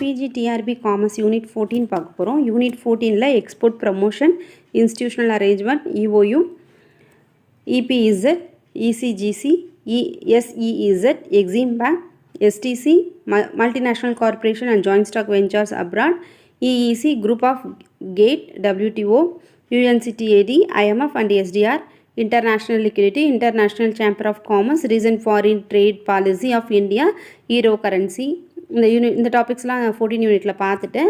PGTRB commerce unit 14 பார்க்க போகிறோம். Unit 14ல் export promotion, institutional arrangement, EOU, EPZ, ECGC, SEZ, EXIM bank, STC, multinational corporation and joint stock ventures abroad, EEC, group of GATT, WTO, UNCTAD, IMF and SDR, International Liquidity, International Chamber of Commerce, Recent Foreign Trade Policy of India, Euro Currency. இந்த டாபிக்ஸ்லாம் 14 யூனிட்டில் பார்த்துட்டு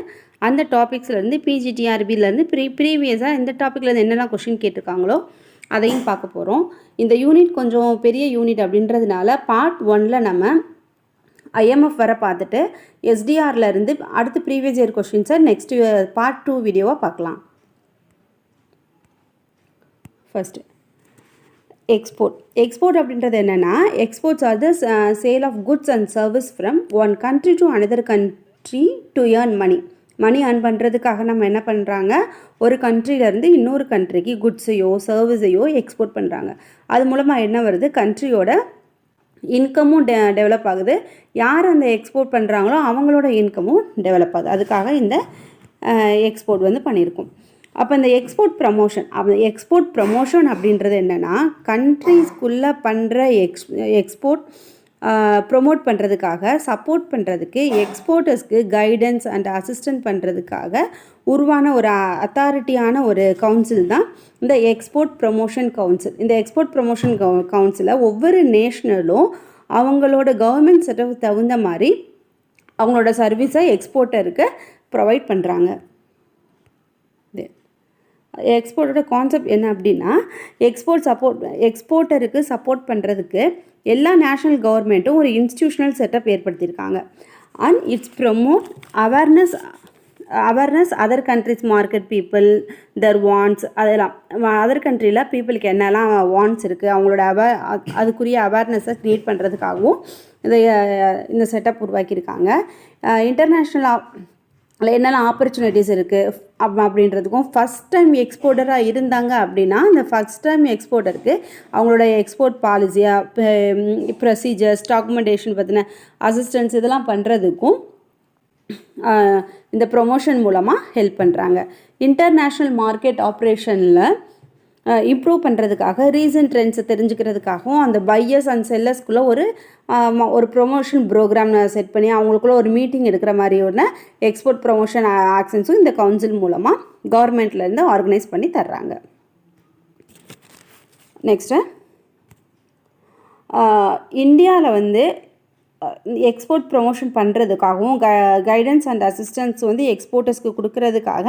அந்த டாபிக்ஸ்லேருந்து பிஜிடிஆர்பிலேருந்து ப்ரீவியஸாக இந்த டாப்பிக்லேருந்து என்னெல்லாம் question கேட்டிருக்காங்களோ அதையும் பார்க்க போகிறோம். இந்த யூனிட் கொஞ்சம் பெரிய யூனிட் அப்படின்றதுனால பார்ட் 1ல் நம்ம ஐஎம்எஃப் வர பார்த்துட்டு எஸ்டிஆர்லேருந்து அடுத்து ப்ரீவியஸ் இயர் கொஷின்ஸை நெக்ஸ்ட் பார்ட் 2 வீடியோவாக பார்க்கலாம். ஃபஸ்ட்டு எக்ஸ்போர்ட் அப்படின்றது என்னென்னா, exports are the sale of goods and service from one country to another country to earn money earn பண்ணுறதுக்காக நம்ம என்ன பண்ணுறாங்க, ஒரு கண்ட்ரிலேருந்து இன்னொரு கண்ட்ரிக்கு குட்ஸையோ சர்வீஸையோ எக்ஸ்போர்ட் பண்ணுறாங்க. அது மூலமாக என்ன வருது, கண்ட்ரியோட இன்கமும் டெவலப் ஆகுது. யார் அந்த எக்ஸ்போர்ட் பண்ணுறாங்களோ அவங்களோட இன்கமும் டெவலப் ஆகுது. அதுக்காக இந்த எக்ஸ்போர்ட் பண்ணியிருக்கோம். அப்போ இந்த எக்ஸ்போர்ட் ப்ரமோஷன் அப்படின்றது என்னென்னா, கண்ட்ரிஸ்குள்ளே பண்ணுற எக்ஸ்போர்ட் ப்ரொமோட் பண்ணுறதுக்காக, சப்போர்ட் பண்ணுறதுக்கு, எக்ஸ்போர்ட்டர்ஸ்க்கு கைடன்ஸ் அண்ட் அசிஸ்டன்ட் பண்ணுறதுக்காக உருவான ஒரு அத்தாரிட்டியான ஒரு கவுன்சில் தான் இந்த எக்ஸ்போர்ட் ப்ரமோஷன் கவுன்சில். இந்த எக்ஸ்போர்ட் ப்ரமோஷன் கவுன்சிலை ஒவ்வொரு நேஷ்னலும் அவங்களோட கவர்மெண்ட் செட்டப் தகுந்த மாதிரி அவங்களோட சர்வீஸை எக்ஸ்போர்ட்டருக்கு ப்ரொவைட் பண்ணுறாங்க. எக்ஸ்போர்ட்டோட கான்செப்ட் என்ன அப்படின்னா, எக்ஸ்போர்ட்டருக்கு சப்போர்ட் பண்ணுறதுக்கு எல்லா நேஷ்னல் கவர்மெண்ட்டும் ஒரு இன்ஸ்டிடியூஷனல் செட்டப் ஏற்படுத்தியிருக்காங்க. And its promote awareness other countries market people their wants. அதெல்லாம் அதர் கண்ட்ரியில் பீப்புளுக்கு என்னெல்லாம் வாண்ட்ஸ் இருக்குது, அவங்களோட அதுக்குரிய அவேர்னஸை க்ரியேட் பண்ணுறதுக்காகவும் இந்த செட்டப் உருவாக்கியிருக்காங்க. இன்டர்நேஷ்னலாக என்னெல்லாம் ஆப்பர்ச்சுனிட்டிஸ் இருக்குது அப்படின்றதுக்கும், ஃபஸ்ட் டைம் எக்ஸ்போர்ட்டராக இருந்தாங்க அப்படின்னா அந்த ஃபஸ்ட் டைம் எக்ஸ்போர்ட்டருக்கு அவங்களோட எக்ஸ்போர்ட் பாலிசியாக, ப்ரொசீஜர்ஸ், டாக்குமெண்டேஷன் பற்றின அசிஸ்டன்ஸ் இதெல்லாம் பண்ணுறதுக்கும் இந்த ப்ரொமோஷன் மூலமாக ஹெல்ப் பண்ணுறாங்க. இன்டர்நேஷ்னல் மார்க்கெட் ஆப்ரேஷனில் இம்ப்ரூவ் பண்ணுறதுக்காக, ரீசன்ட் ட்ரெண்ட்ஸை தெரிஞ்சுக்கிறதுக்காகவும் அந்த பையர்ஸ் அண்ட் செல்லர்ஸ்குள்ளே ஒரு ப்ரொமோஷன் ப்ரோக்ராம் செட் பண்ணி அவங்களுக்குள்ள ஒரு மீட்டிங் எடுக்கிற மாதிரி ஒன்று எக்ஸ்போர்ட் ப்ரொமோஷன் ஆக்ஷன்ஸும் இந்த கவுன்சில் மூலமாக கவர்மெண்ட்லேருந்து ஆர்கனைஸ் பண்ணி தர்றாங்க. நெக்ஸ்ட்டு இந்தியாவில் எக்ஸ்போர்ட் ப்ரொமோஷன் பண்ணுறதுக்காகவும் கைடன்ஸ் அண்ட் அசிஸ்டன்ஸ் எக்ஸ்போர்ட்டர்ஸ்க்கு கொடுக்கறதுக்காக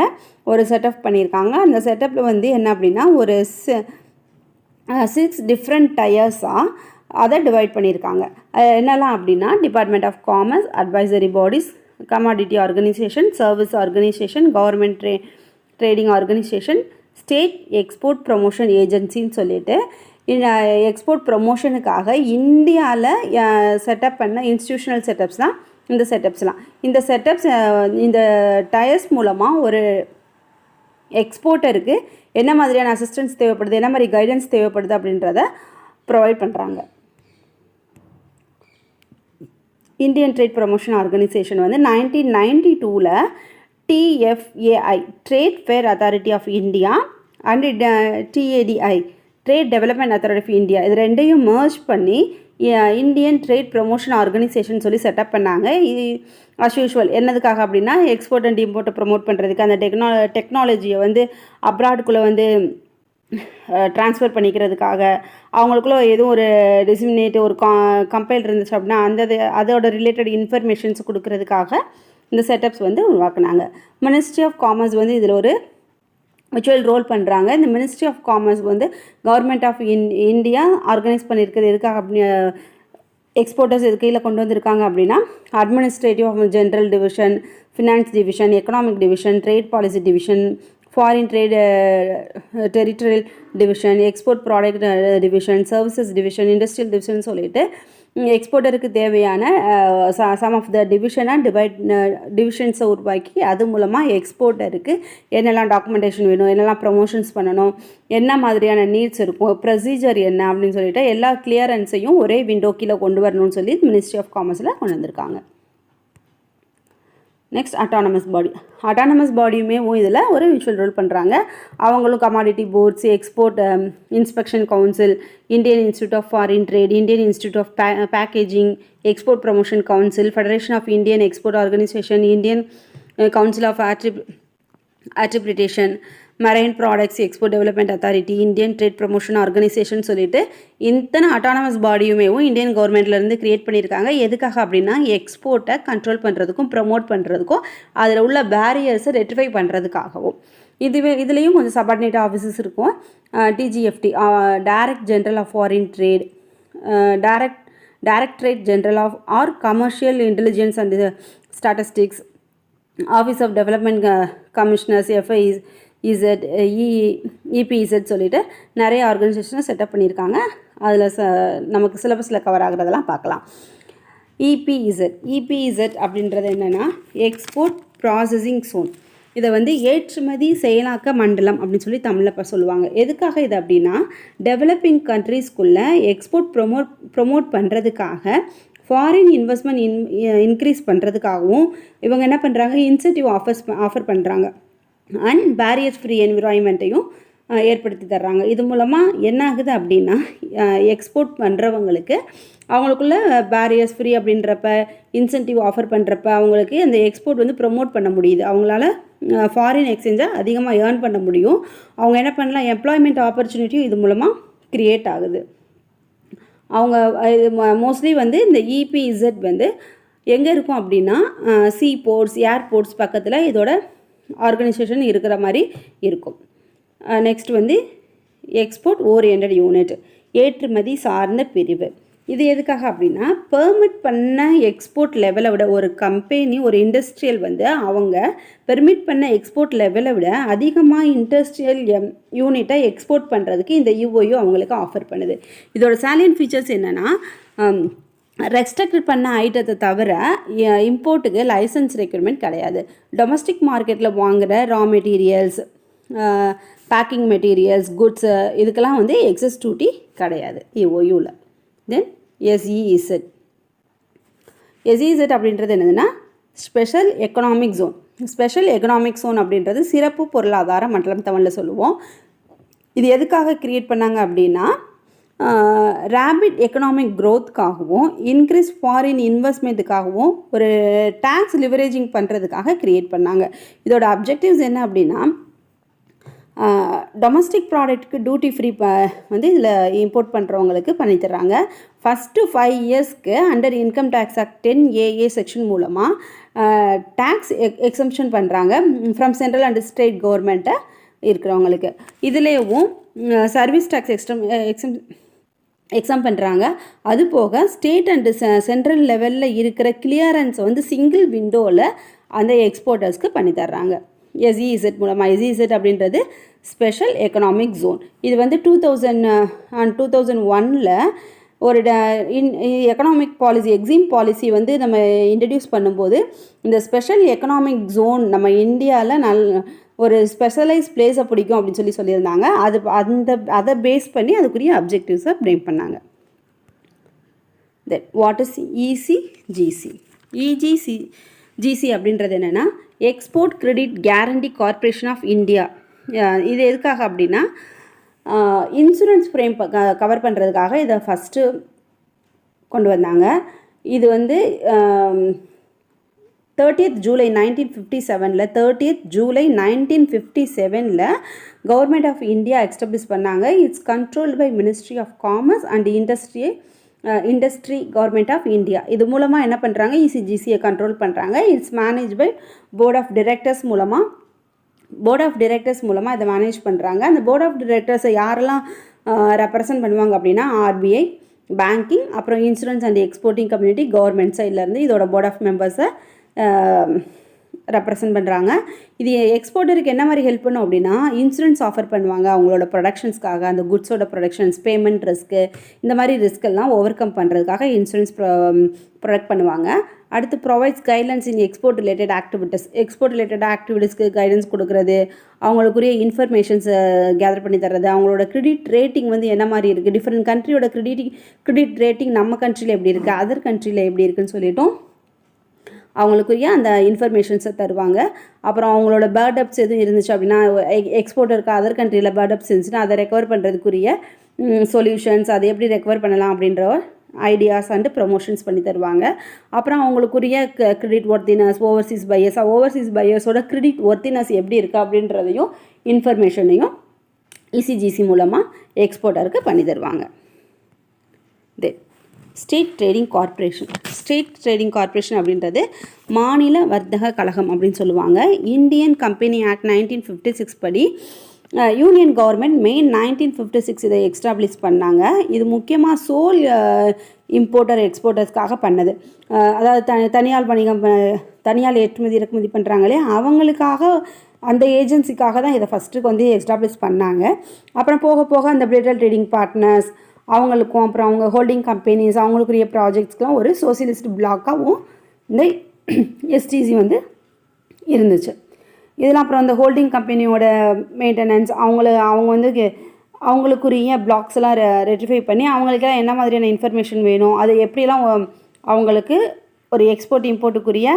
ஒரு செட்டப் பண்ணியிருக்காங்க. அந்த செட்டப்பில் என்ன அப்படின்னா, ஒரு 6 டிஃப்ரெண்ட் டயர்ஸாக அதை டிவைட் பண்ணியிருக்காங்க. என்னெல்லாம் அப்படின்னா, department of commerce, advisory bodies, commodity organisation, service organisation, government trading organisation, state export promotion ஏஜென்சின்னு சொல்லிட்டு எக்ஸ்போர்ட் ப்ரமோஷனுக்காக இந்தியாவில் செட்டப் பண்ண இன்ஸ்டிடியூஷனல் செட்டப்ஸ் தான் இந்த செட்டப்ஸ்லாம். இந்த டயர்ஸ் மூலமாக ஒரு எக்ஸ்போர்ட்டருக்கு என்ன மாதிரியான அசிஸ்டன்ஸ் தேவைப்படுது, என்ன மாதிரி கைடன்ஸ் தேவைப்படுது அப்படின்றத ப்ரொவைட் பண்ணுறாங்க. இந்தியன் ட்ரேட் ப்ரமோஷன் ஆர்கனைசேஷன் 1992ல் TFAI, trade fair authority of India, and TADI, trade development authority of India, இது ரெண்டையும் மர்ஜ் பண்ணி இந்தியன் ட்ரேட் ப்ரமோஷன் ஆர்கனைசேஷன் சொல்லி செட்டப் பண்ணாங்க. இது அஸ் யூஷுவல் என்னதுக்காக அப்படின்னா, எக்ஸ்போர்ட் அண்ட் இம்போர்ட்டை ப்ரமோட் பண்ணுறதுக்கு, அந்த டெக்னாலஜியை அப்ராடுக்குள்ளே ட்ரான்ஸ்ஃபர் பண்ணிக்கிறதுக்காக, அவங்களுக்குள்ள எதுவும் ஒரு டிசிமினேட் ஒரு கம்பைல் இருந்துச்சு அப்படின்னா அதோட ரிலேட்டட் இன்ஃபர்மேஷன்ஸ் கொடுக்கறதுக்காக இந்த செட்டப்ஸ் உருவாக்குனாங்க. மினிஸ்ட்ரி ஆஃப் காமர்ஸ் இதில் ஒரு விர்ச்சுவல் ரோல் பண்ணுறாங்க. இந்த ministry of commerce government of India organise பண்ணியிருக்கிறது எதுக்காக அப்படி எக்ஸ்போர்ட்டர்ஸ் இது கீழே கொண்டு வந்திருக்காங்க அப்படின்னா, administrative of general division, finance division, economic division, trade policy division, foreign trade territorial division, export product division, services division, industrial division சொல்லிட்டு எக்ஸ்போர்ட்டருக்கு தேவையான சம் ஆஃப் த டிவிஷன்ஸை உருவாக்கி அது மூலமாக எக்ஸ்போர்ட்டருக்கு என்னெல்லாம் டாக்குமெண்டேஷன் வேணும், என்னெல்லாம் ப்ரமோஷன்ஸ் பண்ணணும், என்ன மாதிரியான நீட்ஸ் இருக்கும், ப்ரொசீஜர் என்ன அப்படின்னு சொல்லிட்டு எல்லா கிளியரன்ஸையும் ஒரே விண்டோ கீழே கொண்டு வரணும்னு சொல்லி மினிஸ்ட்ரி ஆஃப் காமர்ஸில் கொண்டு வந்திருக்காங்க. Next autonomous body. அட்டானமஸ் பாடியுமே இதில் ஒரு விஷுவல் ரோல் பண்ணுறாங்க. அவங்களும் commodity boards, export inspection council, Indian institute of foreign trade, Indian institute of packaging, export promotion council, federation of Indian export organisation, Indian council of attribution, marine products export development authority, Indian trade promotion organisation சொல்லிட்டு இத்தனை autonomous பாடியுமே Indian கவர்மெண்ட்லேருந்து create பண்ணியிருக்காங்க. எதுக்காக அப்படின்னா எக்ஸ்போர்ட்டை control பண்ணுறதுக்கும் promote பண்ணுறதுக்கும் அதில் உள்ள பேரியர்ஸை ரெக்டிஃபை பண்ணுறதுக்காகவும். இதுலேயும் கொஞ்சம் சபார்டினேட் ஆஃபீஸஸ் இருக்கும். DGFT, direct general of foreign trade, directorate general of or commercial intelligence and statistics, office of development commissioners, FIS, Z, EPZ சொல்லிட்டு நிறைய ஆர்கனைசேஷனை செட்டப் பண்ணியிருக்காங்க. அதில் நமக்கு சிலபஸில் கவர் ஆகிறதெல்லாம் பார்க்கலாம். இபிஇசட் அப்படின்றது என்னென்னா எக்ஸ்போர்ட் ப்ராசஸிங் ஜோன். இதை ஏற்றுமதி செயலாக்க மண்டலம் அப்படின்னு சொல்லி தமிழில் சொல்லுவாங்க. எதுக்காக இது அப்படின்னா டெவலப்பிங் கண்ட்ரீஸ்குள்ளே எக்ஸ்போர்ட் ப்ரொமோட் பண்ணுறதுக்காக, ஃபாரின் இன்வெஸ்ட்மெண்ட் இன்க்ரீஸ் பண்ணுறதுக்காகவும் இவங்க என்ன பண்ணுறாங்க, இன்சென்டிவ் ஆஃபர் பண்ணுறாங்க. அண்ட் பேரியர்ஸ் ஃப்ரீ என்விரான்மெண்ட்டையும் ஏற்படுத்தி தர்றாங்க. இது மூலமாக என்ன ஆகுது அப்படின்னா எக்ஸ்போர்ட் பண்ணுறவங்களுக்கு அவங்களுக்குள்ள பேரியர்ஸ் ஃப்ரீ அப்படின்றப்ப, இன்சென்டிவ் ஆஃபர் பண்ணுறப்ப அவங்களுக்கு அந்த எக்ஸ்போர்ட் ப்ரொமோட் பண்ண முடியுது. அவங்களால ஃபாரின் எக்ஸ்சேஞ்சை அதிகமாக ஏர்ன் பண்ண முடியும். அவங்க என்ன பண்ணலாம், எம்ப்ளாய்மெண்ட் ஆப்பர்ச்சுனிட்டியும் இது மூலமாக க்ரியேட் ஆகுது. அவங்க மோஸ்ட்லி இந்த இபிஇசட் எங்கே இருக்கும் அப்படின்னா சீ போர்ட்ஸ், ஏர்போர்ட்ஸ் பக்கத்தில் இதோட ஆர்கனைசேஷன் இருக்கிற மாதிரி இருக்கும். நெக்ஸ்ட் எக்ஸ்போர்ட் ஓரியன்ட் யூனிட், ஏற்றுமதி சார்ந்த பிரிவு. இது எதுக்காக அப்படின்னா பெர்மிட் பண்ண எக்ஸ்போர்ட் லெவலை விட ஒரு கம்பெனி, ஒரு இண்டஸ்ட்ரியல் அவங்க பெர்மிட் பண்ண எக்ஸ்போர்ட் லெவலை விட அதிகமாக இண்டஸ்ட்ரியல் யூனிட்டை எக்ஸ்போர்ட் பண்ணுறதுக்கு இந்த யூஓயு அவங்களுக்கு ஆஃபர் பண்ணுது. இதோட சாலியன்ட் ஃபீச்சர்ஸ் என்னென்னா ரெஸ்ட்ரிக்ட் பண்ண ஐட்டத்தை தவிர இம்போர்ட்டுக்கு லைசன்ஸ் ரெக்யூர்மெண்ட் கிடையாது. டொமஸ்டிக் மார்க்கெட்டில் வாங்குகிற raw materials, packing materials, goods இதுக்கெல்லாம் எக்ஸஸ் டியூட்டி கிடையாது இஓயூவில். தென் எஸ்இஇசட் அப்படின்றது என்னதுன்னா special economic zone. Special economic zone அப்படின்றது சிறப்பு பொருளாதார மண்டலம் தமிழில் சொல்லுவோம். இது எதுக்காக க்ரியேட் பண்ணாங்க அப்படின்னா ரேபிட் எக்கனாமிக் க்ரோத்துக்காகவும், இன்க்ரீஸ் ஃபாரின் இன்வெஸ்ட்மெண்ட்டுக்காகவும், ஒரு டேக்ஸ் லிவரேஜிங் பண்ணுறதுக்காக க்ரியேட் பண்ணாங்க. இதோட அப்ஜெக்டிவ்ஸ் என்ன அப்படின்னா டொமஸ்டிக் ப்ராடக்ட்டுக்கு டியூட்டி ஃப்ரீ இதில் இம்போர்ட் பண்ணுறவங்களுக்கு பண்ணித்தர்றாங்க. ஃபஸ்ட்டு 5 இயர்ஸ்க்கு under income tax act 10AA section மூலமாக டேக்ஸ் எக்ஸம்ஷன் பண்ணுறாங்க ஃப்ரம் சென்ட்ரல் அண்ட் ஸ்டேட் கவர்மெண்ட்டை இருக்கிறவங்களுக்கு. இதுலேயும் சர்வீஸ் டேக்ஸ் எக்ஸாம் பண்ணுறாங்க. அது போக ஸ்டேட் அண்டு சென்ட்ரல் லெவலில் இருக்கிற கிளியரன்ஸை சிங்கிள் விண்டோவில் அந்த எக்ஸ்போர்ட்டர்ஸ்க்கு பண்ணித்தர்றாங்க எஸ்இஇசட் மூலமாக. எஸ்இஇசட் அப்படின்றது ஸ்பெஷல் எக்கனாமிக் ஜோன். இது 2001 ஒரு எக்கனாமிக் பாலிசி, எக்ஸிம் பாலிசி நம்ம இன்ட்ரடியூஸ் பண்ணும்போது இந்த ஸ்பெஷல் எக்கனாமிக் ஜோன் நம்ம இந்தியாவில் ஒரு ஸ்பெஷலைஸ் பிளேஸை பிடிக்கும் அப்படின்னு சொல்லியிருந்தாங்க. அதை பேஸ் பண்ணி அதுக்குரிய அப்ஜெக்டிவ்ஸை ஃப்ரேம் பண்ணாங்க. Then what is ECGC? ECGC அப்படின்றது என்னென்னா export credit guarantee corporation of India. இது எதுக்காக அப்படின்னா இன்சூரன்ஸ் ஃப்ரேம் கவர் பண்ணுறதுக்காக இதை ஃபஸ்ட்டு கொண்டு வந்தாங்க. இது 30th July 1957 government of India establish பண்ணாங்க. It's controlled by ministry of commerce and industry government of India. இது மூலமாக என்ன பண்ணுறாங்க, இசிஜிசியை கண்ட்ரோல் பண்ணுறாங்க. It's manage by board of directors மூலமாக இதை மேனேஜ் பண்ணுறாங்க. அந்த போர்ட் ஆஃப் டைரக்டர்ஸை யாரெல்லாம் ரெப்ரசன்ட் பண்ணுவாங்க அப்படின்னா ஆர்பிஐ, பேங்கிங், அப்புறம் insurance and exporting community, government சைட்லேருந்து இதோட போர்ட் ஆஃப் மெம்பர்ஸை ரெப்ரசன்ட் பண்ணுறாங்க. இது எக்ஸ்போர்ட்டருக்கு என்ன மாதிரி ஹெல்ப் பண்ணும் அப்படின்னா இன்சூரன்ஸ் ஆஃபர் பண்ணுவாங்க அவங்களோட ப்ரொடக்ஷன்ஸ்க்காக. அந்த குட்ஸோட ப்ரொடக்ஷன்ஸ், பேமெண்ட் ரிஸ்க்கு, இந்த மாதிரி ரிஸ்க்கெல்லாம் ஓவர் கம் பண்ணுறதுக்காக இன்சூரன்ஸ் ப்ரொடக்ட் பண்ணுவாங்க. அடுத்து provides guidelines in export related ஆக்டிவிட்டீஸ்க்கு கைடன்ஸ் கொடுக்குறது, அவங்களுக்குரிய இன்ஃபர்மேஷன்ஸை கேதர் பண்ணி தர்றது, அவங்களோட கிரெடிட் ரேட்டிங் என்ன மாதிரி இருக்குது, டிஃப்ரெண்ட் கண்ட்ரியோட கிரெடிட் ரேட்டிங் நம்ம கண்ட்ரியில் எப்படி இருக்குது, அதர் கண்ட்ரியில் எப்படி இருக்குதுன்னு சொல்லிட்டோம் அவங்களுக்குரிய அந்த இன்ஃபர்மேஷன்ஸை தருவாங்க. அப்புறம் அவங்களோட பேர்டப்ஸ் எதுவும் இருந்துச்சு அப்படின்னா, எக்ஸ்போர்ட்டருக்கு அதர் கண்ட்ரியில் பேர்டப்ஸ் இருந்துச்சுன்னா அதை ரெக்கவர் பண்ணுறதுக்குரிய சொல்யூஷன்ஸ், அதை எப்படி ரெக்கவர் பண்ணலாம் அப்படின்ற ஐடியாஸ் அண்டு ப்ரொமோஷன்ஸ் பண்ணி தருவாங்க. அப்புறம் அவங்களுக்குரிய கிரெடிட் ஒர்த்தினஸ், ஓவர்சீஸ் பையர்ஸோட கிரெடிட் ஒர்த்தினஸ் எப்படி இருக்குது அப்படின்றதையும் இன்ஃபர்மேஷனையும் இசிஜிசி மூலமாக எக்ஸ்போர்ட்டருக்கு பண்ணி தருவாங்க. ஸ்டேட் ட்ரேடிங் கார்ப்பரேஷன் அப்படின்றது மாநில வர்த்தக கழகம் அப்படின்னு சொல்லுவாங்க. இந்தியன் கம்பெனி ஆக்ட் 1956 படி யூனியன் கவர்மெண்ட் May 1956 இதை எக்ஸ்டாப்ளிஷ் பண்ணாங்க. இது முக்கியமாக சோல் இம்போர்ட்டர் எக்ஸ்போர்ட்டர்ஸ்க்காக பண்ணது. அதாவது தனியால் ஏற்றுமதி இறக்குமதி பண்ணுறாங்களே அவங்களுக்காக, அந்த ஏஜென்சிக்காக தான் இதை ஃபஸ்ட்டுக்கு வந்து எஸ்டாப்ளிஷ் பண்ணாங்க. அப்புறம் போக போக அந்த பிளேட்டல் ட்ரேடிங் பார்ட்னர்ஸ் அவங்களுக்கும், அப்புறம் அவங்க ஹோல்டிங் கம்பெனிஸ் அவங்களுக்குரிய ப்ராஜெக்ட்ஸ்க்கெலாம் ஒரு சோசியலிஸ்ட் பிளாக்காகவும் இந்த எஸ்டிசி வந்து இருந்துச்சு. இதெல்லாம் அப்புறம் அந்த ஹோல்டிங் கம்பெனியோட மெயின்டெனன்ஸ், அவங்க வந்து அவங்களுக்குரிய பிளாக்ஸ் எல்லாம் ரெட்டிஃபை பண்ணி அவங்களுக்கெல்லாம் என்ன மாதிரியான இன்ஃபர்மேஷன் வேணும், அது எப்படிலாம் அவங்களுக்கு ஒரு எக்ஸ்போர்ட் இம்போர்ட்டுக்குரிய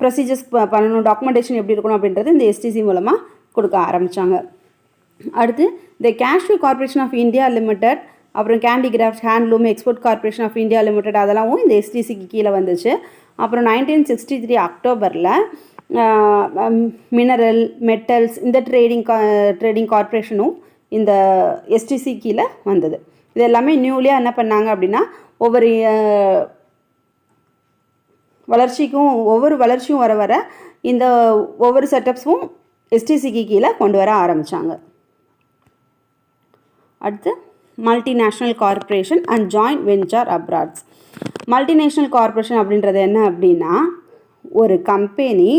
ப்ரொசீஜர்ஸ் பண்ணணும், டாக்குமெண்டேஷன் எப்படி இருக்கணும் அப்படின்றது இந்த எஸ்டிசி மூலமாக கொடுக்க ஆரம்பித்தாங்க. அடுத்து இந்த cashew corporation of India limited, அப்புறம் handicraft, handloom, export corporation of India limited அதெல்லாம் இந்த எஸ்டிசிக்கு கீழே வந்துச்சு. அப்புறம் 1963 அக்டோபரில் மினரல், மெட்டல்ஸ் இந்த ட்ரேடிங் கார்ப்பரேஷனும் இந்த எஸ்டிசி கீழே வந்தது. இது எல்லாமே நியூலியாக என்ன பண்ணாங்க அப்படின்னா, ஒவ்வொரு வளர்ச்சியும் வர வர இந்த ஒவ்வொரு செட்டப்ஸும் எஸ்டிசிக்கு கீழே கொண்டு வர ஆரம்பித்தாங்க. அடுத்து multinational corporation and joint venture abroads. Multinational corporation அப்படின்றது என்ன அப்படின்னா, ஒரு கம்பெனி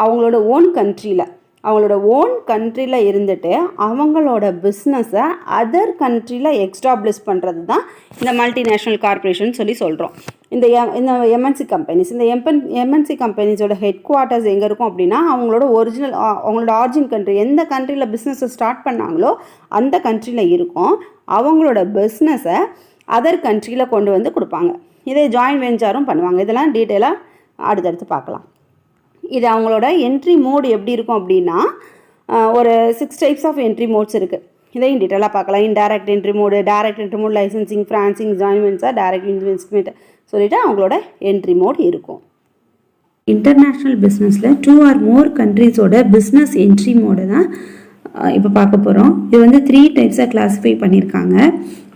அவங்களோட ஓன் கண்ட்ரியில் இருந்துட்டு அவங்களோட பிஸ்னஸை அதர் கண்ட்ரியில் எக்ஸ்டாப்ளிஷ் பண்ணுறது தான் இந்த மல்டிநேஷ்னல் கார்ப்பரேஷன் சொல்கிறோம். இந்த எம்என்சி கம்பெனிஸோட ஹெட் குவார்ட்டர்ஸ் எங்கே இருக்கும் அப்படின்னா, அவங்களோட ஆரிஜின் கண்ட்ரி எந்த கண்ட்ரியில் பிஸ்னஸை ஸ்டார்ட் பண்ணாங்களோ அந்த கண்ட்ரியில் இருக்கும். அவங்களோட பிஸ்னஸை அதர் கண்ட்ரியில் கொண்டு வந்து கொடுப்பாங்க. இதை ஜாயின்ட் வெஞ்சரும் பண்ணுவாங்க. இதெல்லாம் டீட்டெயிலாக அடுத்தடுத்து பார்க்கலாம். இது அவங்களோட என்ட்ரி மோடு எப்படி இருக்கும் அப்படின்னா, ஒரு 6 டைப்ஸ் ஆஃப் என்ட்ரி மோட்ஸ் இருக்குது. இதையும் டீட்டெயிலாக பார்க்கலாம். Indirect entry mode, direct entry mode, licensing, franchising, joint venture, direct investment சொல்லிவிட்டு அவங்களோட என்ட்ரி மோட் இருக்கும். இன்டர்நேஷ்னல் பிஸ்னஸில் 2 or more கண்ட்ரீஸோட பிஸ்னஸ் என்ட்ரி மோடு தான் இப்போ பார்க்க போகிறோம். இது வந்து 3 டைப்ஸாக கிளாஸிஃபை பண்ணியிருக்காங்க.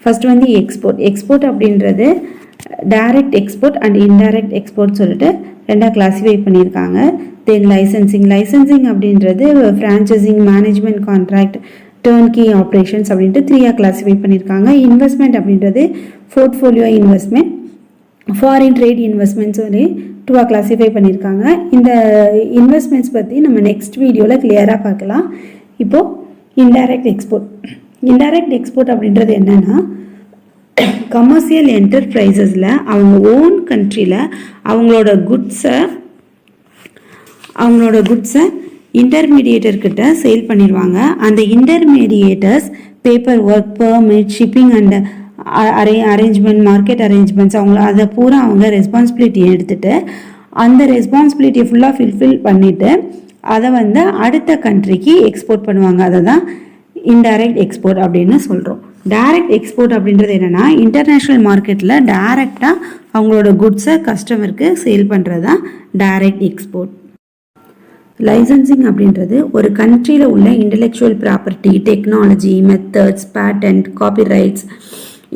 ஃபர்ஸ்ட் வந்து எக்ஸ்போர்ட் அப்படின்றது direct export and indirect export சொல்லிட்டு 2ஆக கிளாஸிஃபை பண்ணியிருக்காங்க. தென் லைசன்சிங் அப்படின்றது franchising, management contract, turnkey operations அப்படின்ட்டு 3ஆக கிளாஸிஃபை பண்ணியிருக்காங்க. இன்வெஸ்ட்மெண்ட் அப்படின்றது portfolio investment, foreign trade investment சொல்லி 2ஆக கிளாஸிஃபை பண்ணியிருக்காங்க. இந்த இன்வெஸ்ட்மெண்ட்ஸ் பற்றி நம்ம நெக்ஸ்ட் வீடியோவில் கிளியராக பார்க்கலாம். இப்போது இன்டைரக்ட் எக்ஸ்போர்ட் அப்படின்றது என்னென்னா, கமர்ஷியல் என்டர்பிரைசஸில் அவங்க ஓன் கண்ட்ரியில் அவங்களோட குட்ஸை இன்டர்மீடியேட்டர்கிட்ட சேல் பண்ணிடுவாங்க. அந்த intermediators paper work, permit, shipping and market arrangements அதை பூரா அவங்க ரெஸ்பான்சிபிலிட்டி எடுத்துகிட்டு அந்த ரெஸ்பான்சிபிலிட்டியை ஃபுல்லாக ஃபில்ஃபில் பண்ணிவிட்டு அதை வந்து அடுத்த கண்ட்ரிக்கு எக்ஸ்போர்ட் பண்ணுவாங்க. அதை தான் இன்டைரக்ட் எக்ஸ்போர்ட் அப்படின்னு சொல்கிறோம். டைரக்ட் எக்ஸ்போர்ட் அப்படின்றது என்னென்னா, இன்டர்நேஷ்னல் மார்க்கெட்டில் டைரெக்டாக அவங்களோட குட்ஸை கஸ்டமருக்கு சேல் பண்ணுறது தான் டைரக்ட் எக்ஸ்போர்ட். லைசன்சிங் அப்படின்றது ஒரு கண்ட்ரியில் உள்ள intellectual property, technology, methods, patent, copyrights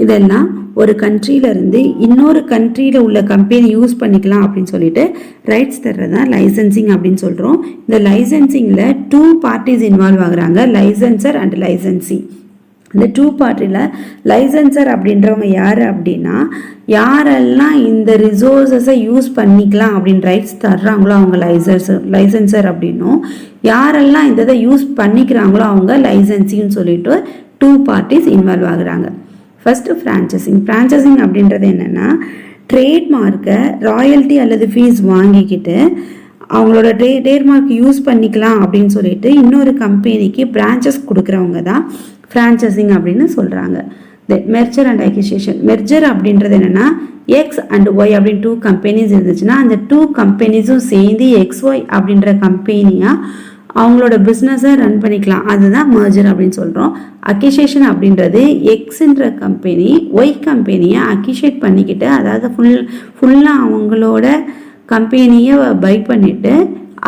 இதெல்லாம் ஒரு கண்ட்ரியிலேருந்து இன்னொரு கண்ட்ரியில் உள்ள கம்பெனி யூஸ் பண்ணிக்கலாம் அப்படின்னு சொல்லிட்டு ரைட்ஸ் தர்றது தான் லைசன்சிங் அப்படின்னு சொல்கிறோம். இந்த லைசன்சிங்கில் 2 பார்ட்டிஸ் இன்வால்வ் ஆகுறாங்க, லைசன்சர் அண்ட் லைசன்சி. இந்த 2 பார்ட்டியில் லைசன்சர் அப்படின்றவங்க யார் அப்படின்னா, யாரெல்லாம் இந்த ரிசோர்ஸஸை யூஸ் பண்ணிக்கலாம் அப்படின்னு ரைட்ஸ் தர்றாங்களோ அவங்க லைசன்சர் அப்படின்னும், யாரெல்லாம் இந்த இதை யூஸ் பண்ணிக்கிறாங்களோ அவங்க லைசன்சின்னு சொல்லிட்டு 2 பார்ட்டிஸ் இன்வால்வ் ஆகுறாங்க. ஃபர்ஸ்ட் ஃப்ரான்ச்சைசிங் அப்படின்றது என்னென்னா, ட்ரேட்மார்க்கை ராயல்ட்டி அல்லது ஃபீஸ் வாங்கிக்கிட்டு அவங்களோட ட்ரேட்மார்க் யூஸ் பண்ணிக்கலாம் அப்படின்னு சொல்லிட்டு இன்னொரு கம்பெனிக்கு பிரான்ச்சஸ் கொடுக்குறவங்க தான் ஃப்ரான்ச்சைசிங் அப்படின்னு சொல்கிறாங்க. Merger and அக்யூசியேஷன். மெர்ஜர் அப்படின்றது என்னன்னா எக்ஸ் அண்ட் ஒய் அப்படின்னு 2 கம்பெனிஸ் இருந்துச்சுன்னா அந்த 2 கம்பெனிஸும் சேர்ந்து XY அப்படின்ற கம்பெனியா அவங்களோட பிஸ்னஸை ரன் பண்ணிக்கலாம். அதுதான் மர்ஜர் அப்படின்னு சொல்கிறோம். அக்யூசியேஷன் அப்படின்றது எக்ஸ்ன்ற கம்பெனி ஒய் கம்பெனியை அக்யூசியேட் பண்ணிக்கிட்டு, அதாவது ஃபுல்லாக அவங்களோட கம்பெனியை பை பண்ணிவிட்டு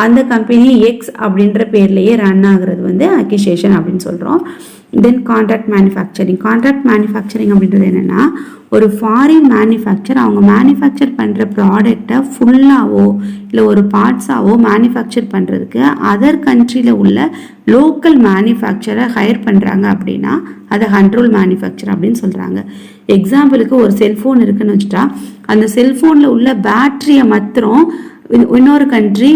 அந்த கம்பெனி எக்ஸ் அப்படின்ற பேர்லேயே ரன் ஆகுறது வந்து அக்யூசியேஷன் அப்படின்னு சொல்கிறோம். தென் கான்ட்ராக்ட் மேனுஃபேக்சரிங். கான்ட்ராக்ட் மேனுஃபேக்சரிங் அப்படின்றது என்னென்னா, ஒரு ஃபாரின் மேனுஃபேக்சர் அவங்க மேனுஃபேக்சர் பண்ணுற ப்ராடக்டை ஃபுல்லாகவோ இல்லை ஒரு பார்ட்ஸாவோ மேனுஃபேக்சர் பண்ணுறதுக்கு அதர் கண்ட்ரியில் உள்ள லோக்கல் மேனுஃபேக்சரை ஹையர் பண்ணுறாங்க அப்படின்னா அதை கண்ட்ரோல் மேனுஃபேக்சர் அப்படின்னு சொல்கிறாங்க. எக்ஸாம்பிளுக்கு ஒரு செல்ஃபோன் இருக்குன்னு வச்சுட்டா அந்த செல்ஃபோனில் உள்ள பேட்டரியை மாத்திரம் இன்னொரு கண்ட்ரி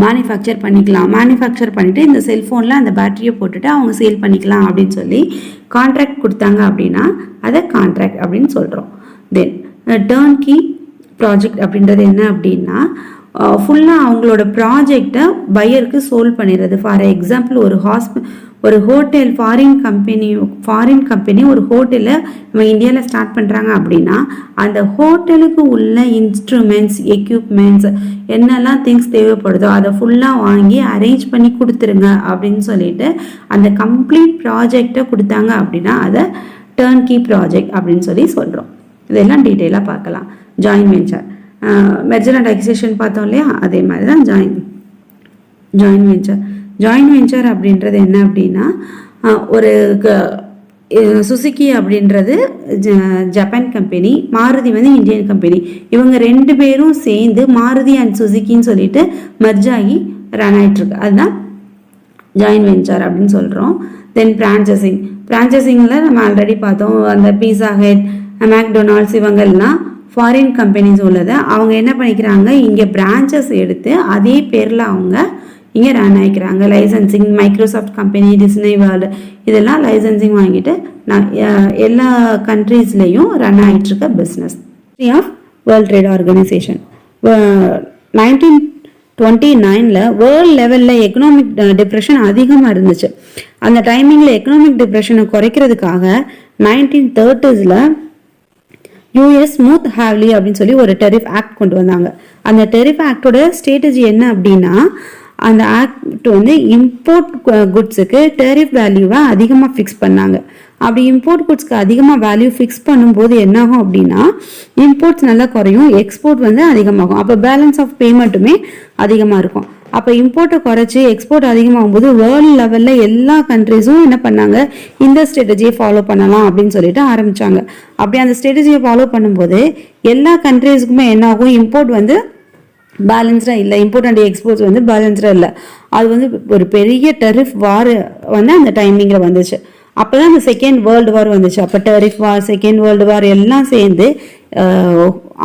மேனுஃபேக்சர் பண்ணிக்கலாம். மேனுஃபேக்சர் பண்ணிவிட்டு இந்த செல்ஃபோனில் அந்த பேட்டரியை போட்டுட்டு அவங்க சேல் பண்ணிக்கலாம் அப்படின்னு சொல்லி கான்ட்ராக்ட் கொடுத்தாங்க அப்படின்னா அதை கான்ட்ராக்ட் அப்படின்னு சொல்கிறோம். தென் டர்ன்கீ ப்ராஜெக்ட் அப்படின்றது என்ன அப்படின்னா, ஃபுல்லாக அவங்களோட ப்ராஜெக்டை பையருக்கு சோல்வ் பண்ணிடுறது. ஃபார் எக்ஸாம்பிள் ஒரு ஹோட்டல் ஃபாரின் கம்பெனி ஒரு ஹோட்டலை நம்ம இந்தியாவில் ஸ்டார்ட் பண்ணுறாங்க அப்படின்னா அந்த ஹோட்டலுக்கு உள்ள இன்ஸ்ட்ருமெண்ட்ஸ் எக்யூப்மெண்ட்ஸ் என்னெல்லாம் திங்ஸ் தேவைப்படுதோ அதை ஃபுல்லாக வாங்கி அரேஞ்ச் பண்ணி கொடுத்துருங்க அப்படின்னு சொல்லிட்டு அந்த கம்ப்ளீட் ப்ராஜெக்டை கொடுத்தாங்க அப்படின்னா அதை டர்ன்கீ ப்ராஜெக்ட் அப்படின்னு சொல்லி சொல்கிறோம். இதெல்லாம் டீட்டெயிலாக பார்க்கலாம். Join venture, merger and acquisition பார்த்தோம் இல்லையா, அதே மாதிரி தான் ஜாயின் வெஞ்சர். ஜாயின் வெஞ்சர் அப்படின்றது என்ன அப்படின்னா, ஒரு சுசுகி அப்படின்றது ஜப்பான் கம்பெனி, மாருதி வந்து இந்தியன் கம்பெனி, இவங்க 2 பேரும் சேர்ந்து மாருதி அண்ட் சுசுகின்னு சொல்லிட்டு மெர்ஜ் ஆகி ரன் ஆகிட்டுருக்கு. அதுதான் ஜாயின் வெஞ்சர் அப்படின்னு சொல்கிறோம். தென் பிரான்ச்சசிங்கில் நம்ம ஆல்ரெடி பார்த்தோம். அந்த பீஸா ஹட், மேக்டொனால்ட்ஸ் இவங்கெல்லாம் ஃபாரின் கம்பெனிஸ் உள்ளதை அவங்க என்ன பண்ணிக்கிறாங்க, இங்கே பிரான்ச்சஸ் எடுத்து அதே பேரில் அவங்க இங்கே ரன் ஆகிக்கிறாங்க. Licensing, Microsoft company, Disney world இதெல்லாம் லைசன்சிங் வாங்கிட்டு எல்லா கண்ட்ரீஸ்லேயும் ரன் ஆகிட்டுருக்க business. Of world trade organization 1929 world லெவலில் எக்கனாமிக் டிப்ரெஷன் அதிகமாக இருந்துச்சு. அந்த டைமிங்கில் எக்கனாமிக் டிப்ரெஷனை குறைக்கிறதுக்காக 1930s யூஎஸ் ஸ்மூத் ஹேவ்லி அப்படின்னு சொல்லி ஒரு டெரிஃப் ஆக்ட் கொண்டு வந்தாங்க. அந்த டெரிஃப் ஆக்டோட ஸ்ட்ராட்டஜி என்ன அப்படின்னா, அந்த ஆக்ட் வந்து இம்போர்ட் குட்ஸுக்கு டெரிஃப் வேல்யூவை அதிகமாக ஃபிக்ஸ் பண்ணாங்க. அப்படி இம்போர்ட் குட்ஸ்க்கு அதிகமாக வேல்யூ ஃபிக்ஸ் பண்ணும்போது என்னாகும் அப்படின்னா இம்போர்ட்ஸ் நல்லா குறையும், எக்ஸ்போர்ட் வந்து அதிகமாகும். அப்போ பேலன்ஸ் ஆஃப் பேமெண்ட்டுமே அதிகமாக இருக்கும். அப்போ இம்போர்ட்டை குறைச்சி எக்ஸ்போர்ட் அதிகமாகும் போது வேர்ல்டு லெவலில் எல்லா கண்ட்ரிஸும் என்ன பண்ணாங்க, இந்த ஸ்ட்ராட்டஜியை ஃபாலோ பண்ணலாம் அப்படின்னு சொல்லிட்டு ஆரம்பித்தாங்க. அப்படி அந்த ஸ்ட்ராட்டஜியை ஃபாலோ பண்ணும்போது எல்லா கண்ட்ரிஸுக்குமே என்ன ஆகும், இம்போர்ட் வந்து பேலன்ஸ்டாக இல்லை, இம்போர்ட் அண்ட் எக்ஸ்போர்ட்ஸ் வந்து பேலன்ஸ்டாக இல்லை. அது வந்து ஒரு பெரிய டெரிஃப் வார் வந்து அந்த டைமிங்கில் வந்துச்சு. அப்போ தான் அந்த செகண்ட் வேர்ல்டு வார் வந்துச்சு. அப்போ டெரிஃப் வார், செகண்ட் வேர்ல்டு வார் எல்லாம் சேர்ந்து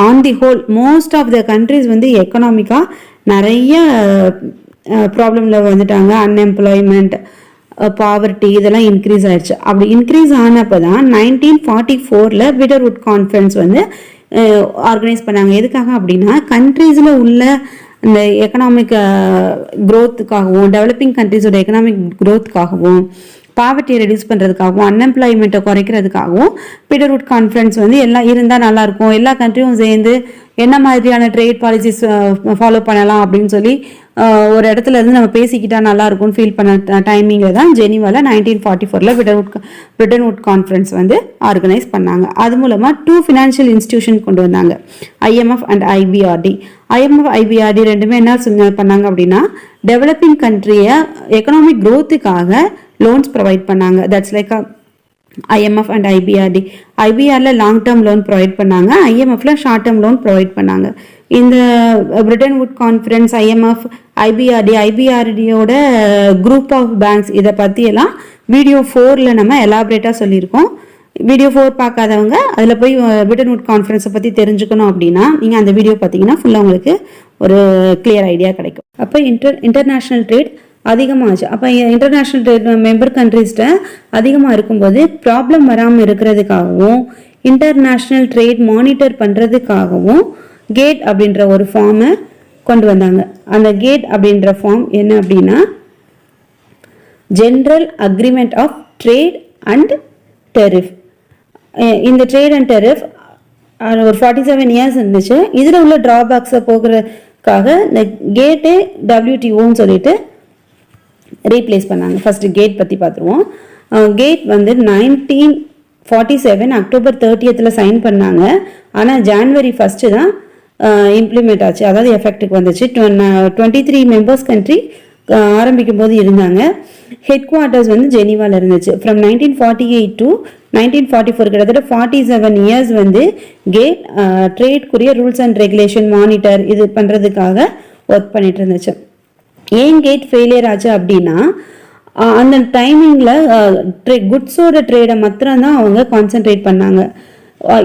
on the whole most of the countries வந்து எக்கனாமிக்காக நிறைய ப்ராப்ளமில் வந்துட்டாங்க. அன்எம்ப்ளாய்மெண்ட், பாவர்ட்டி இதெல்லாம் இன்க்ரீஸ் ஆயிடுச்சு. அப்படி இன்க்ரீஸ் ஆனப்போ தான் 1944 விடர்வுட் கான்ஃபரன்ஸ் வந்து ஆர்கனைஸ் பண்ணாங்க. எதுக்காக அப்படின்னா கண்ட்ரீஸில் உள்ள இந்த எக்கனாமிக் க்ரோத்துக்காகவும், டெவலப்பிங் கண்ட்ரீஸோட எக்கனாமிக் க்ரோத்துக்காகவும், பாவர்ட்டியை ரெடியூஸ் பண்ணுறதுக்காகவும், அன்எம்ப்ளாய்மெண்ட்டை குறைக்கிறதுக்காகவும் விடர்வுட் கான்ஃபரன்ஸ் வந்து எல்லாம் இருந்தால் நல்லாயிருக்கும், எல்லா கண்ட்ரியும் சேர்ந்து என்ன மாதிரியான ட்ரேட் பாலிசிஸ் ஃபாலோ பண்ணலாம் அப்படின்னு சொல்லி ஒரு இடத்துல இருந்து நம்ம பேசிக்கிட்டா நல்லா இருக்கும்னு ஃபீல் பண்ண டைமிங்கில் தான் ஜெனீவாவில் 1944 விடர்வுட் கான்ஃபரன்ஸ் வந்து ஆர்கனைஸ் பண்ணாங்க. அது மூலமாக 2 ஃபினான்ஷியல் இன்ஸ்டிடியூஷன் கொண்டு வந்தாங்க, IMF and IBRD. IMF IBRD ரெண்டுமே என்ன பண்ணாங்க அப்படின்னா டெவலப்பிங் கண்ட்ரியை எக்கனாமிக் க்ரோத்துக்காக லோன்ஸ் ப்ரொவைட் பண்ணாங்க. That's like IMF and IBRD. IBRல லாங் டேர்ம் லோன் ப்ரொவைட் பண்ணாங்க, IMFல ஷார்ட் டேர்ம் லோன் ப்ரொவைட் பண்ணாங்க. இந்த பிரிட்டன்வுட் கான்ஃபரன்ஸ், IMF, IBRDயோட குரூப் ஆஃப் பேங்க்ஸ் இதை பற்றியெல்லாம் வீடியோ 4ல் நம்ம எலாபரேட்டாக சொல்லியிருக்கோம். வீடியோ 4 பார்க்காதவங்க அதில் போய் பிரிட்டன்வுட் கான்ஃபரன்ஸை பற்றி தெரிஞ்சுக்கணும் அப்படின்னா நீங்கள் அந்த வீடியோ பார்த்தீங்கன்னா ஃபுல்லாக உங்களுக்கு ஒரு கிளியர் ஐடியா கிடைக்கும். அப்போ இன்டர்நேஷ்னல் ட்ரேட் அதிகமாகச்சு. அப்போ இன்டர்நேஷ்னல் ட்ரேட் மெம்பர் கண்ட்ரீஸ்ட அதிகமாக இருக்கும்போது ப்ராப்ளம் வராமல் இருக்கிறதுக்காகவும் இன்டர்நேஷ்னல் ட்ரேட் மானிட்டர் பண்ணுறதுக்காகவும் கேட் அப்படின்ற ஒரு ஃபார்மை கொண்டு வந்தாங்க. அந்த கேட் அப்படின்ற ஃபார்ம் என்ன அப்படின்னா general agreement of trade and tariff. இந்த ட்ரேட் அண்ட் டெரிஃப் ஒரு 47 இயர்ஸ் இருந்துச்சு. இதில் உள்ள ட்ராபேக்ஸை போகிறதுக்காக இந்த கேட்டே WTOன்னு சொல்லிட்டு ரீப்ளேஸ் பண்ணாங்க. ஃபஸ்ட்டு கேட் பற்றி பார்த்துருவோம். கேட் வந்து 1947 அக்டோபர் 30th சைன் பண்ணாங்க. ஆனால் ஜான்வரி 1 தான் இம்ப்ளிமெண்ட் ஆச்சு, அதாவது எஃபெக்ட்டுக்கு வந்துச்சு. 23 மெம்பர்ஸ் கண்ட்ரி ஆரம்பிக்கும் போது இருந்தாங்க. ஹெட் குவார்ட்டர்ஸ் வந்து ஜெனீவாவில் இருந்துச்சு. ஃப்ரம் 1948 டு 1944 கிட்டத்தட்ட 47 இயர்ஸ் வந்து கேட் ட்ரேட்குரிய ரூல்ஸ் அண்ட் ரெகுலேஷன் மானிட்டர் இது பண்ணுறதுக்காக ஒர்க் பண்ணிட்டு இருந்துச்சு. ஏன் கேட் ஃபெயிலியர் ஆச்சு அப்படின்னா, அந்த டைமிங்கில் குட்ஸோட ட்ரேடை மாத்திரம்தான் அவங்க கான்சென்ட்ரேட் பண்ணாங்க.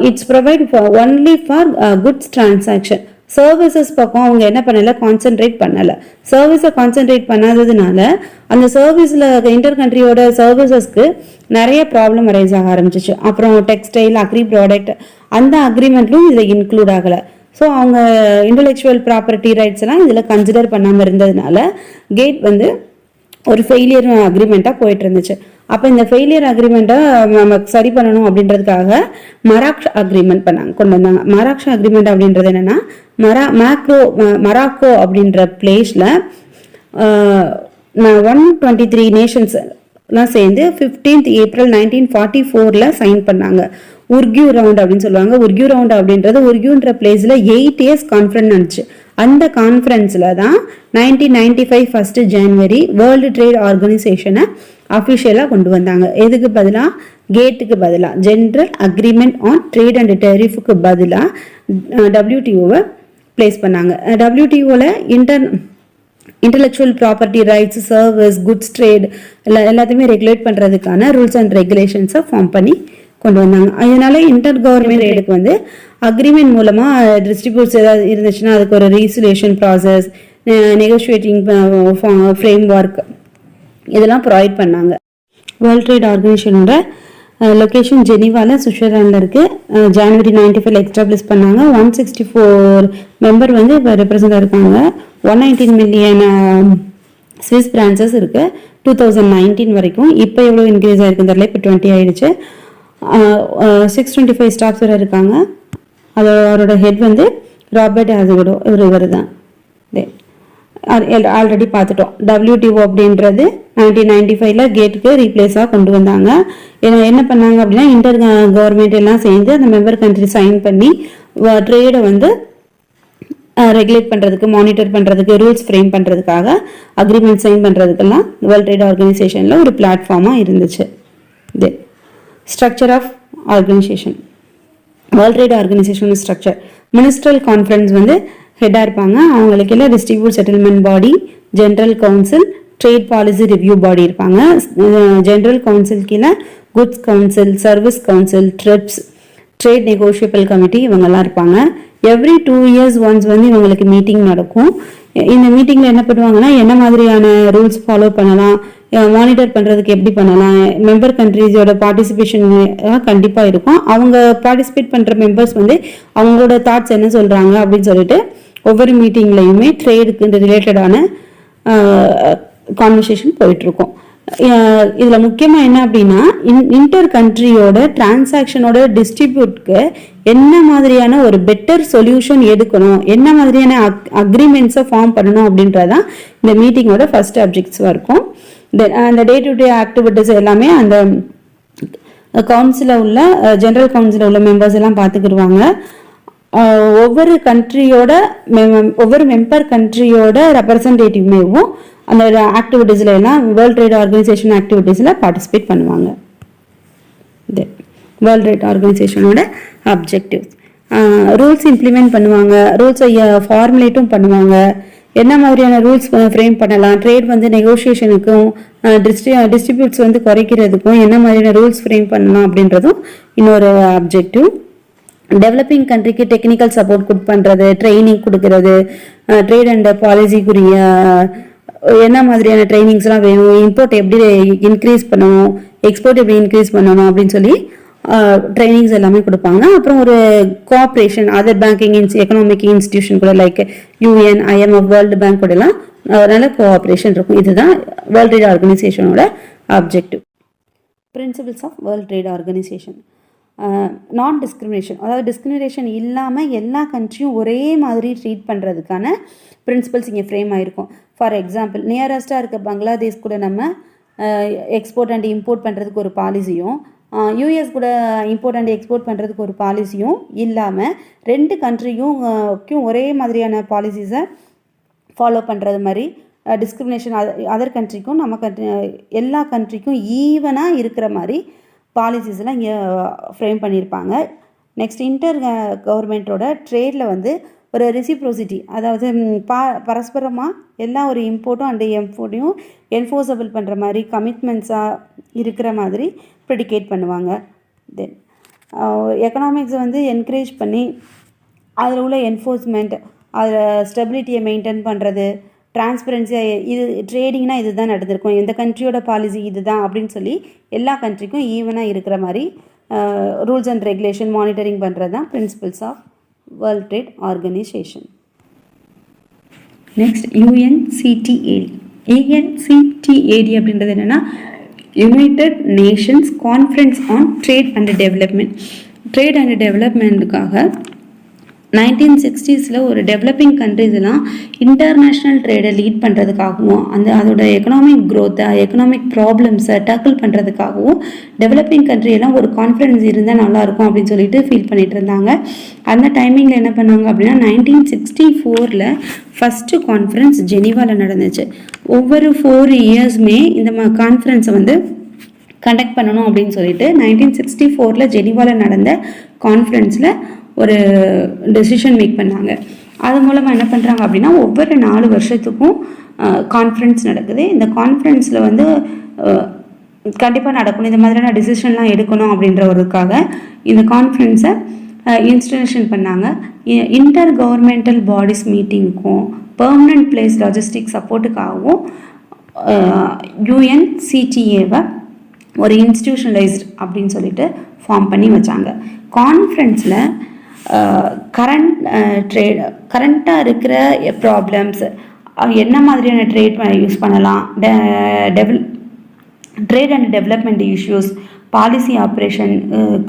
It's provide only for goods transaction. Services பக்கம் அவங்க என்ன பண்ணலை, கான்சென்ட்ரேட் பண்ணலை. சர்வீஸை கான்சென்ட்ரேட் பண்ணாததுனால அந்த சர்வீஸில் இன்டர் கண்ட்ரியோட சர்வீசஸ்க்கு நிறைய ப்ராப்ளம் அரைஸ் ஆக ஆரம்பிச்சிச்சு. அப்புறம் டெக்ஸ்டைல், அக்ரி ப்ராடக்ட் அந்த அக்ரிமெண்ட்லும் இதில் இன்க்ளூட் ஆகலை. ஸோ அவங்க இன்டலெக்சுவல் ப்ராப்பர்ட்டி ரைட்ஸ் எல்லாம் இதில் கன்சிடர் பண்ணாமல் இருந்ததுனால கேட் வந்து ஒரு ஃபெயிலியர் அக்ரிமெண்ட்டாக போயிட்டு இருந்துச்சு. அப்போ இந்த ஃபெயிலியர் அக்ரிமெண்ட்டை நம்ம சரி பண்ணணும் அப்படின்றதுக்காக மராக்ஷா அக்ரிமெண்ட் கொண்டு வந்தாங்க. மராக்ஷா அக்ரிமெண்ட் அப்படின்றது என்னன்னா, மராக்கோ அப்படின்ற பிளேஸில் 123 நேஷன்ஸ்லாம் சேர்ந்து 15th April 1944 சைன் பண்ணாங்க. உர்கியூ ரவுண்ட் அப்படின்னு சொல்லுவாங்க. உர்கியூ ரவுண்ட் அப்படின்றது உர்கியூன்ற பிளேஸில் 8 இயர்ஸ் கான்ஃபரன்ஸ் நடந்துச்சு. அந்த கான்ஃபரன்ஸில் தான் 1995 1 ஜனவரி வேர்ல்டு ட்ரேட் ஆர்கனைசேஷனை அஃபிஷியலாக கொண்டு வந்தாங்க. எதுக்கு பதிலாக, கேட்டுக்கு பதிலாக, general agreement on trade and டெரிஃபுக்கு பதிலாக WTOவை பிளேஸ் பண்ணாங்க. WTOவில் intellectual property rights, service, goods trade எல்லாத்தையுமே ரெகுலேட் பண்ணுறதுக்கான ரூல்ஸ் அண்ட் ரெகுலேஷன்ஸை ஃபார்ம் பண்ணி கொண்டு வந்தாங்க. அதனால இன்டர் கவர்மெண்ட் ட்ரேடுக்கு வந்து அக்ரிமெண்ட் மூலமாக டிஸ்ட்ரிபியூட்ஸ் ஏதாவது இருந்துச்சுன்னா அதுக்கு ஒரு resolution process, negotiating frame work இதெல்லாம் ப்ரொவைட் பண்ணாங்க. வேர்ல்ட் ட்ரேட் ஆர்கனைசேஷனோட லொக்கேஷன் ஜெனீவாவில் சுவிட்சர்லாண்டில் இருக்குது. ஜனவரி 95 எஸ்டாப்ளிஷ் பண்ணாங்க. 164 மெம்பர் வந்து இப்போ ரெப்ரசென்ட் இருக்காங்க. 119 மில்லியன் ஸ்விஸ் பிரான்ச்சஸ் இருக்குது 2019 வரைக்கும். இப்போ எவ்வளோ இன்க்ரீஸ் ஆகிருக்கு தெரியல, இப்போ 20 ஆயிடுச்சு. 625 ஸ்டாஃப்ஸ் வரை இருக்காங்க. அவரோட ஹெட் வந்து ராபர்ட் ஆசகடோ, இவர் தான். ஆல்ரெடி பார்த்துட்டோம். WTO அப்படின்றது 1995 கேட்டுக்கு ரீப்ளேஸாக கொண்டு வந்தாங்க. என்ன பண்ணாங்க அப்படின்னா, இன்டர் கவர்மெண்ட் எல்லாம் சேர்ந்து அந்த மெம்பர் கண்ட்ரி சைன் பண்ணி ட்ரேடை வந்து ரெகுலேட் பண்ணுறதுக்கு, மானிட்டர் பண்ணுறதுக்கு, ரூல்ஸ் ஃப்ரேம் பண்ணுறதுக்காக, அக்ரிமெண்ட் சைன் பண்ணுறதுக்கெல்லாம் வேர்ல்ட் ட்ரேட் ஆர்கனைசேஷனில் ஒரு பிளாட்ஃபார்மாக இருந்துச்சு. இது structure of organization. World trade organization structure. Ministerial conference வந்து ஹெட்டாக இருப்பாங்க. அவங்களுக்கு எல்லாம் distribute settlement body, general council, trade policy review body இருப்பாங்க. ஜென்ரல் கவுன்சில் கீழே goods council, service council, trips, trade negotiable committee இவங்கெல்லாம் இருப்பாங்க. எவ்ரி 2 years ஒன்ஸ் வந்து இவங்களுக்கு மீட்டிங் நடக்கும். இந்த மீட்டிங்கில் என்ன பண்ணுவாங்கன்னா, என்ன மாதிரியான ரூல்ஸ் ஃபாலோ பண்ணலாம், மானிட்டர் பண்ணுறதுக்கு எப்படி பண்ணலாம், மெம்பர் கண்ட்ரிஸோட பார்ட்டிசிபேஷன் கண்டிப்பாக இருக்கும். அவங்க பார்ட்டிசிபேட் பண்ணுற மெம்பர்ஸ் வந்து அவங்களோட தாட்ஸ் என்ன சொல்கிறாங்க அப்படின்னு சொல்லிட்டு ஒவ்வொரு மீட்டிங்லையுமே ட்ரேடுக்கு ரிலேட்டடான கான்வர்சேஷன் போயிட்டுருக்கும். இதில் முக்கியமாக என்ன அப்படின்னா, இன்டர் கண்ட்ரியோட டிரான்சாக்ஷனோட டிஸ்ட்ரிபியூட்க்கு என்ன மாதிரியான ஒரு பெட்டர் சொல்யூஷன் எடுக்கணும், என்ன மாதிரியான அக்ரிமெண்ட்ஸை ஃபார்ம் பண்ணணும் அப்படின்றதான் இந்த மீட்டிங்கோட ஃபர்ஸ்ட் அப்ஜெக்டிவாக இருக்கும். அந்த டே டு டே ஆக்டிவிட்டிஸ் எல்லாமே அந்த கவுன்சிலில் உள்ள ஜென்ரல் கவுன்சிலில் உள்ள மெம்பர்ஸ் எல்லாம் பார்த்துக்கிடுவாங்க. ஒவ்வொரு மெம்பர் கண்ட்ரியோட ரெப்ரசன்டேட்டிவ்மேவும் அந்த ஆக்டிவிட்டீஸில் எல்லாம் வேர்ல்ட் ட்ரேட் ஆர்கனைசேஷன் ஆக்டிவிட்டீஸில் பார்ட்டிசிபேட் பண்ணுவாங்க. இது வேர்ல்ட் ட்ரேட் ஆர்கனைசேஷனோட அப்ஜெக்டிவ்ஸ். ரூல்ஸ் இம்ப்ளிமெண்ட் பண்ணுவாங்க, ரூல்ஸை ஃபார்முலேட்டும் பண்ணுவாங்க. என்ன மாதிரியான ரூல்ஸ் ஃப்ரேம் பண்ணலாம், ட்ரேட் வந்து நெகோஷியேஷனுக்கும் டிஸ்ட்ரிபியூட்ஸ் வந்து குறைக்கிறதுக்கும் என்ன மாதிரியான ரூல்ஸ் ஃப்ரேம் பண்ணலாம் அப்படின்றதும் இன்னொரு அப்ஜெக்டிவ். டெவலப்பிங் கண்ட்ரிக்கு டெக்னிக்கல் சப்போர்ட் பண்ணுறது, ட்ரைனிங் கொடுக்கறது, ட்ரேட் அண்ட் பாலிசிக்குரிய என்ன மாதிரியான ட்ரைனிங்ஸ்லாம் வேணும், இம்போர்ட் எப்படி இன்க்ரீஸ் பண்ணணும், எக்ஸ்போர்ட் எப்படி இன்க்ரீஸ் பண்ணணும் அப்படின்னு சொல்லி ட்ரைனிங்ஸ் எல்லாமே கொடுப்பாங்க. அப்புறம் ஒரு cooperation other banking economic institution கூட like UN, IMF, world bank கூட எல்லாம் நல்ல கோஆப்ரேஷன் இருக்கும். இதுதான் வேர்ல்ட் ட்ரேட் ஆர்கனைசேஷனோட objective. Principles of world trade organization. Non discrimination, அதாவது டிஸ்கிரிமினேஷன் இல்லாமல் எல்லா கண்ட்ரியும் ஒரே மாதிரி ட்ரீட் பண்ணுறதுக்கான பிரின்சிபல்ஸ் இங்கே ஃப்ரேம் ஆகிருக்கும். ஃபார் எக்ஸாம்பிள், நியரஸ்ட்டாக இருக்க பங்களாதேஷ் கூட நம்ம எக்ஸ்போர்ட் அண்ட் இம்போர்ட் பண்ணுறதுக்கு ஒரு பாலிசியும், யூஎஸ் கூட இம்போர்ட் அண்ட் எக்ஸ்போர்ட் பண்ணுறதுக்கு ஒரு பாலிசியும் இல்லாமல் ரெண்டு கண்ட்ரியும் ஒரே மாதிரியான பாலிசிஸை ஃபாலோ பண்ணுறது மாதிரி டிஸ்கிரிமினேஷன் அதர் கண்ட்ரிக்கும் நம்ம கண்ட்ரி எல்லா கண்ட்ரிக்கும் ஈவனாக இருக்கிற மாதிரி பாலிசிஸ்லாம் இங்கே ஃப்ரேம் பண்ணியிருப்பாங்க. நெக்ஸ்ட், இன்டர் கவர்மெண்ட்டோட ட்ரேடில் வந்து ஒரு ரெசிப்ரோசிட்டி, அதாவது பரஸ்பரமாக எல்லா ஒரு இம்போர்ட்டும் அண்ட் எக்ஸ்போர்ட்டையும் என்ஃபோர்ஸபிள் பண்ணுற மாதிரி கமிட்மெண்ட்ஸாக இருக்கிற மாதிரி ப்ரெடிகேட் பண்ணுவாங்க. தென் எக்கனாமிக்ஸை வந்து என்கரேஜ் பண்ணி அதில் உள்ள என்ஃபோர்ஸ்மெண்ட், அதில் ஸ்டெபிலிட்டியை மெயின்டைன் பண்ணுறது, டிரான்ஸ்பரன்சியாக இது ட்ரேடிங்னால் இது தான் நடந்திருக்கும், இந்த கண்ட்ரியோட பாலிசி இது தான் அப்படின்னு சொல்லி எல்லா கண்ட்ரிக்கும் ஈவனாக இருக்கிற மாதிரி ரூல்ஸ் அண்ட் ரெகுலேஷன் மானிட்டரிங் பண்ணுறது தான் principles of world trade organization. Next, UNCTAD. UNCTAD அப்படின்றது என்னென்னா united nations conference on trade and development. Trade and டெவலப்மெண்ட்டுக்காக 1960s ஒரு டெவலப்பிங் கண்ட்ரிஸ்லாம் இன்டர்நேஷ்னல் ட்ரேடை லீட் பண்ணுறதுக்காகவும் அதோட எக்கனாமிக் க்ரோத்தை, எக்கனாமிக் ப்ராப்ளம்ஸை டேக்கிள் பண்ணுறதுக்காகவும் டெவலப்பிங் கண்ட்ரியெல்லாம் ஒரு கான்ஃபரன்ஸ் இருந்தால் நல்லாயிருக்கும் அப்படின்னு சொல்லிட்டு ஃபீல் பண்ணிகிட்டு இருந்தாங்க. அந்த டைமிங்கில் என்ன பண்ணாங்க அப்படின்னா 1964 ஃபஸ்ட்டு கான்ஃபரன்ஸ் ஜெனீவாவில் நடந்துச்சு. ஒவ்வொரு 4 இயர்ஸுமே இந்த கான்ஃபரன்ஸை வந்து கண்டக்ட் பண்ணணும் அப்படின்னு சொல்லிட்டு 1964 ஜெனீவாவில் நடந்த கான்ஃபரன்ஸில் ஒரு டெசிஷன் மேக் பண்ணாங்க. அது மூலமாக என்ன பண்ணுறாங்க அப்படின்னா ஒவ்வொரு 4 வருஷத்துக்கும் கான்ஃபரன்ஸ் நடக்குது. இந்த கான்ஃபரன்ஸில் வந்து கண்டிப்பாக நடக்கணும், இந்த மாதிரியான டிசிஷன்லாம் எடுக்கணும் அப்படின்றவருக்காக இந்த கான்ஃபரன்ஸை இன்ஸ்டிடியூஷன் பண்ணாங்க. இன்டர் கவர்மெண்டல் பாடிஸ் மீட்டிங்க்கும் பெர்மனன்ட் பிளேஸ் லாஜிஸ்டிக் சப்போர்ட்டுக்காகவும் UNCTAவை ஒரு இன்ஸ்டிடியூஷனலைஸ்ட் அப்படின்னு சொல்லிட்டு ஃபார்ம் பண்ணி வச்சாங்க. கான்ஃபரன்ஸில் கரண்ட்டாக இருக்கிற ப்ராப்ளம்ஸ், என்ன மாதிரியான ட்ரேட் யூஸ் பண்ணலாம், trade and development issues, policy operation,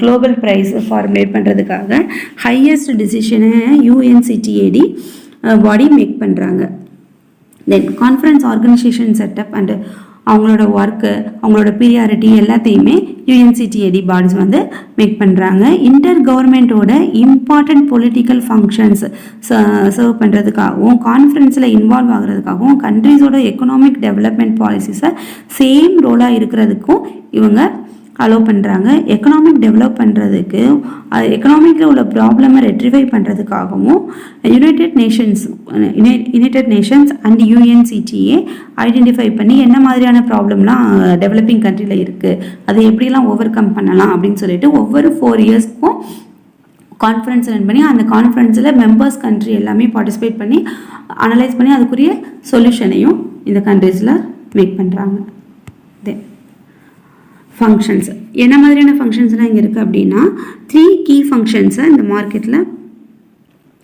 global price formulate பண்ணுறதுக்காக ஹையஸ்ட் டிசிஷனை UNCTAD பாடி மேக் பண்ணுறாங்க. Then conference organization setup and அவங்களோட ஒர்க்கு, அவங்களோட பீரியாரிட்டி எல்லாத்தையுமே UNCTAD பாடிஸ் வந்து மேக் பண்ணுறாங்க. இன்டர் கவர்மெண்ட்டோட இம்பார்ட்டண்ட் பொலிட்டிக்கல் ஃபங்க்ஷன்ஸ் சர்வ் பண்ணுறதுக்காகவும் கான்ஃபரன்ஸில் இன்வால்வ் ஆகிறதுக்காகவும் கண்ட்ரிஸோட எக்கனாமிக் டெவலப்மெண்ட் பாலிசிஸை சேம் ரோலாக இருக்கிறதுக்கும் இவங்க அலோவ் பண்ணுறாங்க. எக்கனாமிக் டெவலப் பண்ணுறதுக்கு, எக்கனாமிக்கில் உள்ள ப்ராப்ளமை ரெட்ரிஃபை பண்ணுறதுக்காகவும் united nations and UNCTA identify பண்ணி என்ன மாதிரியான ப்ராப்ளம்லாம் டெவலப்பிங் கண்ட்ரியில் இருக்குது, அதை எப்படிலாம் ஓவர் கம் பண்ணலாம் அப்படின்னு சொல்லிட்டு ஒவ்வொரு 4 இயர்ஸ்க்கும் கான்ஃபரன்ஸ் ரன் பண்ணி அந்த கான்ஃபரன்ஸில் மெம்பர்ஸ் கண்ட்ரி எல்லாமே பார்ட்டிசிபேட் பண்ணி அனலைஸ் பண்ணி அதுக்குரிய சொல்யூஷனையும் இந்த கண்ட்ரீஸில் மேக் பண்ணுறாங்க. தென் ஃபங்க்ஷன்ஸ், என்ன மாதிரியான ஃபங்க்ஷன்ஸ்லாம் இங்கே இருக்குது அப்படின்னா 3 கீ ஃபங்க்ஷன்ஸை இந்த மார்க்கெட்டில்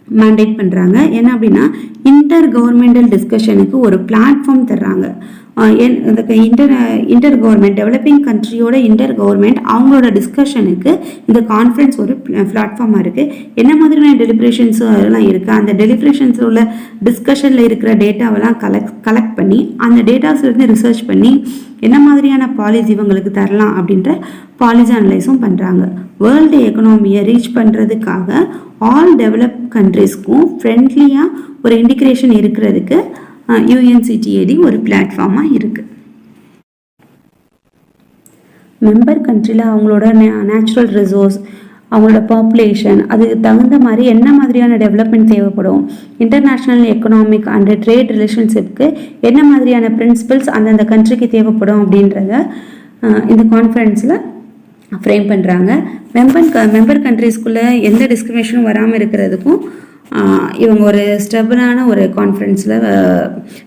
மேண்டேட் பண்ணுறாங்க. என்ன அப்படின்னா இன்டர் கவர்மெண்டல் டிஸ்கஷனுக்கு ஒரு பிளாட்ஃபார்ம் தர்றாங்க. இன்டர் கவர்மெண்ட் டெவலப்பிங் கண்ட்ரியோட இன்டர் கவர்மெண்ட் அவங்களோட டிஸ்கஷனுக்கு இந்த கான்ஃபரன்ஸ் ஒரு பிளாட்ஃபார்மாக இருக்குது. என்ன மாதிரியான டெலிபரேஷன்ஸ் எல்லாம் இருக்குது, அந்த டெலிபரேஷன்ஸில் உள்ள டிஸ்கஷனில் இருக்கிற டேட்டாவெல்லாம் கலெக்ட் பண்ணி அந்த டேட்டாஸ்லேருந்து ரிசர்ச் பண்ணி என்ன மாதிரியான பாலிசி இவங்களுக்கு தரலாம் அப்படின்ற பாலிசி அனலைஸும் பண்ணுறாங்க. வேர்ல்டு எக்கனாமியை ரீச் பண்ணுறதுக்காக ஆல் டெவலப் கண்ட்ரீஸ்க்கும் ஃப்ரெண்ட்லியாக ஒரு இன்டிகிரேஷன் இருக்கிறதுக்கு UNCTAD ஒரு பிளாட்ஃபார்மாக இருக்குது. மெம்பர் கண்ட்ரியில் அவங்களோட நேச்சுரல் ரிசோர்ஸ், அவங்களோட பாப்புலேஷன், அதுக்கு தகுந்த மாதிரி என்ன மாதிரியான டெவலப்மெண்ட் தேவைப்படும், இன்டர்நேஷ்னல் எக்கனாமிக் அண்ட் ட்ரேட் ரிலேஷன்ஷிப்க்கு என்ன மாதிரியான பிரின்சிபல்ஸ் அந்தந்த கண்ட்ரிக்கு தேவைப்படும் அப்படின்றத இந்த கான்ஃபரன்ஸில் ஃப்ரேம் பண்ணுறாங்க. மெம்பர் கண்ட்ரீஸ்குள்ளே எந்த டிஸ்கிரிமினேஷனும் வராமல் இருக்கிறதுக்கும் இவங்க ஒரு ஸ்டெபிளான ஒரு கான்ஃபரன்ஸில்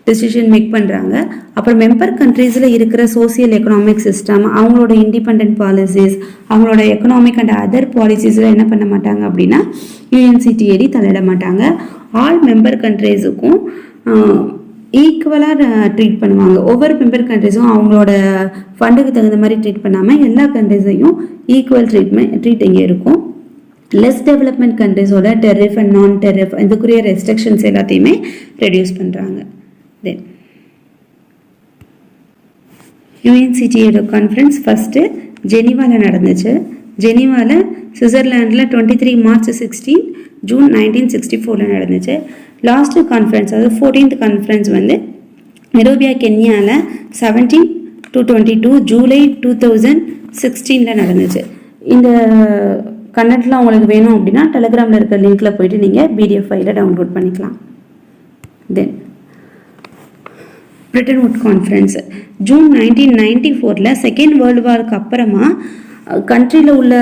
டிசிஷன் மேக் பண்ணுறாங்க. அப்புறம் மெம்பர் கண்ட்ரீஸில் இருக்கிற சோசியல் எக்கனாமிக் சிஸ்டம், அவங்களோட இண்டிபெண்ட் பாலிசிஸ், அவங்களோட எக்கனாமிக் அண்ட் அதர் பாலிசிஸில் என்ன பண்ண மாட்டாங்க அப்படின்னா UNCTAD தலையிட மாட்டாங்க. ஆல் மெம்பர் கண்ட்ரீஸுக்கும் ஈக்குவலாக ட்ரீட் பண்ணுவாங்க. ஒவ்வொரு மெம்பர் கண்ட்ரிஸும் அவங்களோட ஃபண்டுக்கு தகுந்த மாதிரி ட்ரீட் பண்ணாமல் எல்லா கண்ட்ரிஸையும் ஈக்குவல் ட்ரீட் இங்கே இருக்கும். லெஸ் டெவலப்மெண்ட் கண்ட்ரிஸோட டெரிஃப் அண்ட் நான் டெரிஃப் இதுக்குரிய ரெஸ்ட்ரிக்ஷன்ஸ் எல்லாத்தையுமே ரெடியூஸ் பண்ணுறாங்க. தென் யுஎன்சிடியோட கான்ஃபரன்ஸ் ஃபஸ்ட்டு ஜெனீவாவில் நடந்துச்சு. ஜெனீவாவில் சுவிட்சர்லாண்டில் 23 மார்ச் 16 ஜூன் 1964 நடந்துச்சு. லாஸ்ட்டு கான்ஃபரன்ஸ் அதாவது 14th கான்ஃபரன்ஸ் வந்து நைரோபியா கென்யாவில் 17 to 22 ஜூலை 2016 நடந்துச்சு. இந்த கண்டென்ட்லாம் உங்களுக்கு வேணும் அப்படின்னா டெலிகிராமில் இருக்கிற லிங்க்கில் போயிட்டு நீங்கள் பிடிஎஃப் ஃபைலை டவுன்லோட் பண்ணிக்கலாம். Then Bretton Woods conference June 1994 second world வாருக்கு அப்புறமா கண்ட்ரியில் உள்ள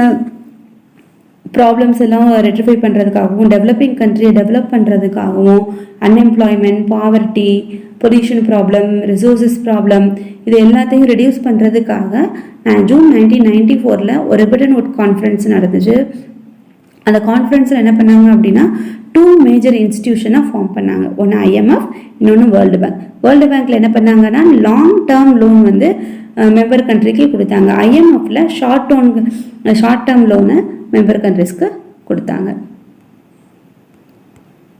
ப்ராப்ளம்ஸ் எல்லாம் ரெக்டிஃபை பண்ணுறதுக்காகவும் டெவலப்பிங் கண்ட்ரியை டெவலப் பண்ணுறதுக்காகவும் அன்எம்ப்ளாய்மெண்ட், poverty, pollution problem, resources problem இது எல்லாத்தையும் ரெடியூஸ் பண்ணுறதுக்காக ஜூன் 1994 ஒரு பிரிட்டன் வுட் கான்ஃபரன்ஸ் நடந்துச்சு. அந்த கான்ஃபரன்ஸில் என்ன பண்ணாங்க அப்படின்னா 2 மேஜர் இன்ஸ்டிடியூஷனை ஃபார்ம் பண்ணாங்க. ஒன்று IMF, இன்னொன்று வேர்ல்டு பேங்க். வேர்ல்டு பேங்க்கில் என்ன பண்ணாங்கன்னா லாங் டேர்ம் லோன் வந்து மெம்பர் கண்ட்ரிக்கு கொடுத்தாங்க. IMFல ஷார்ட் டேர்ம் லோனு மெம்பர் கண்ட்ரிஸ்க்கு கொடுத்தாங்க.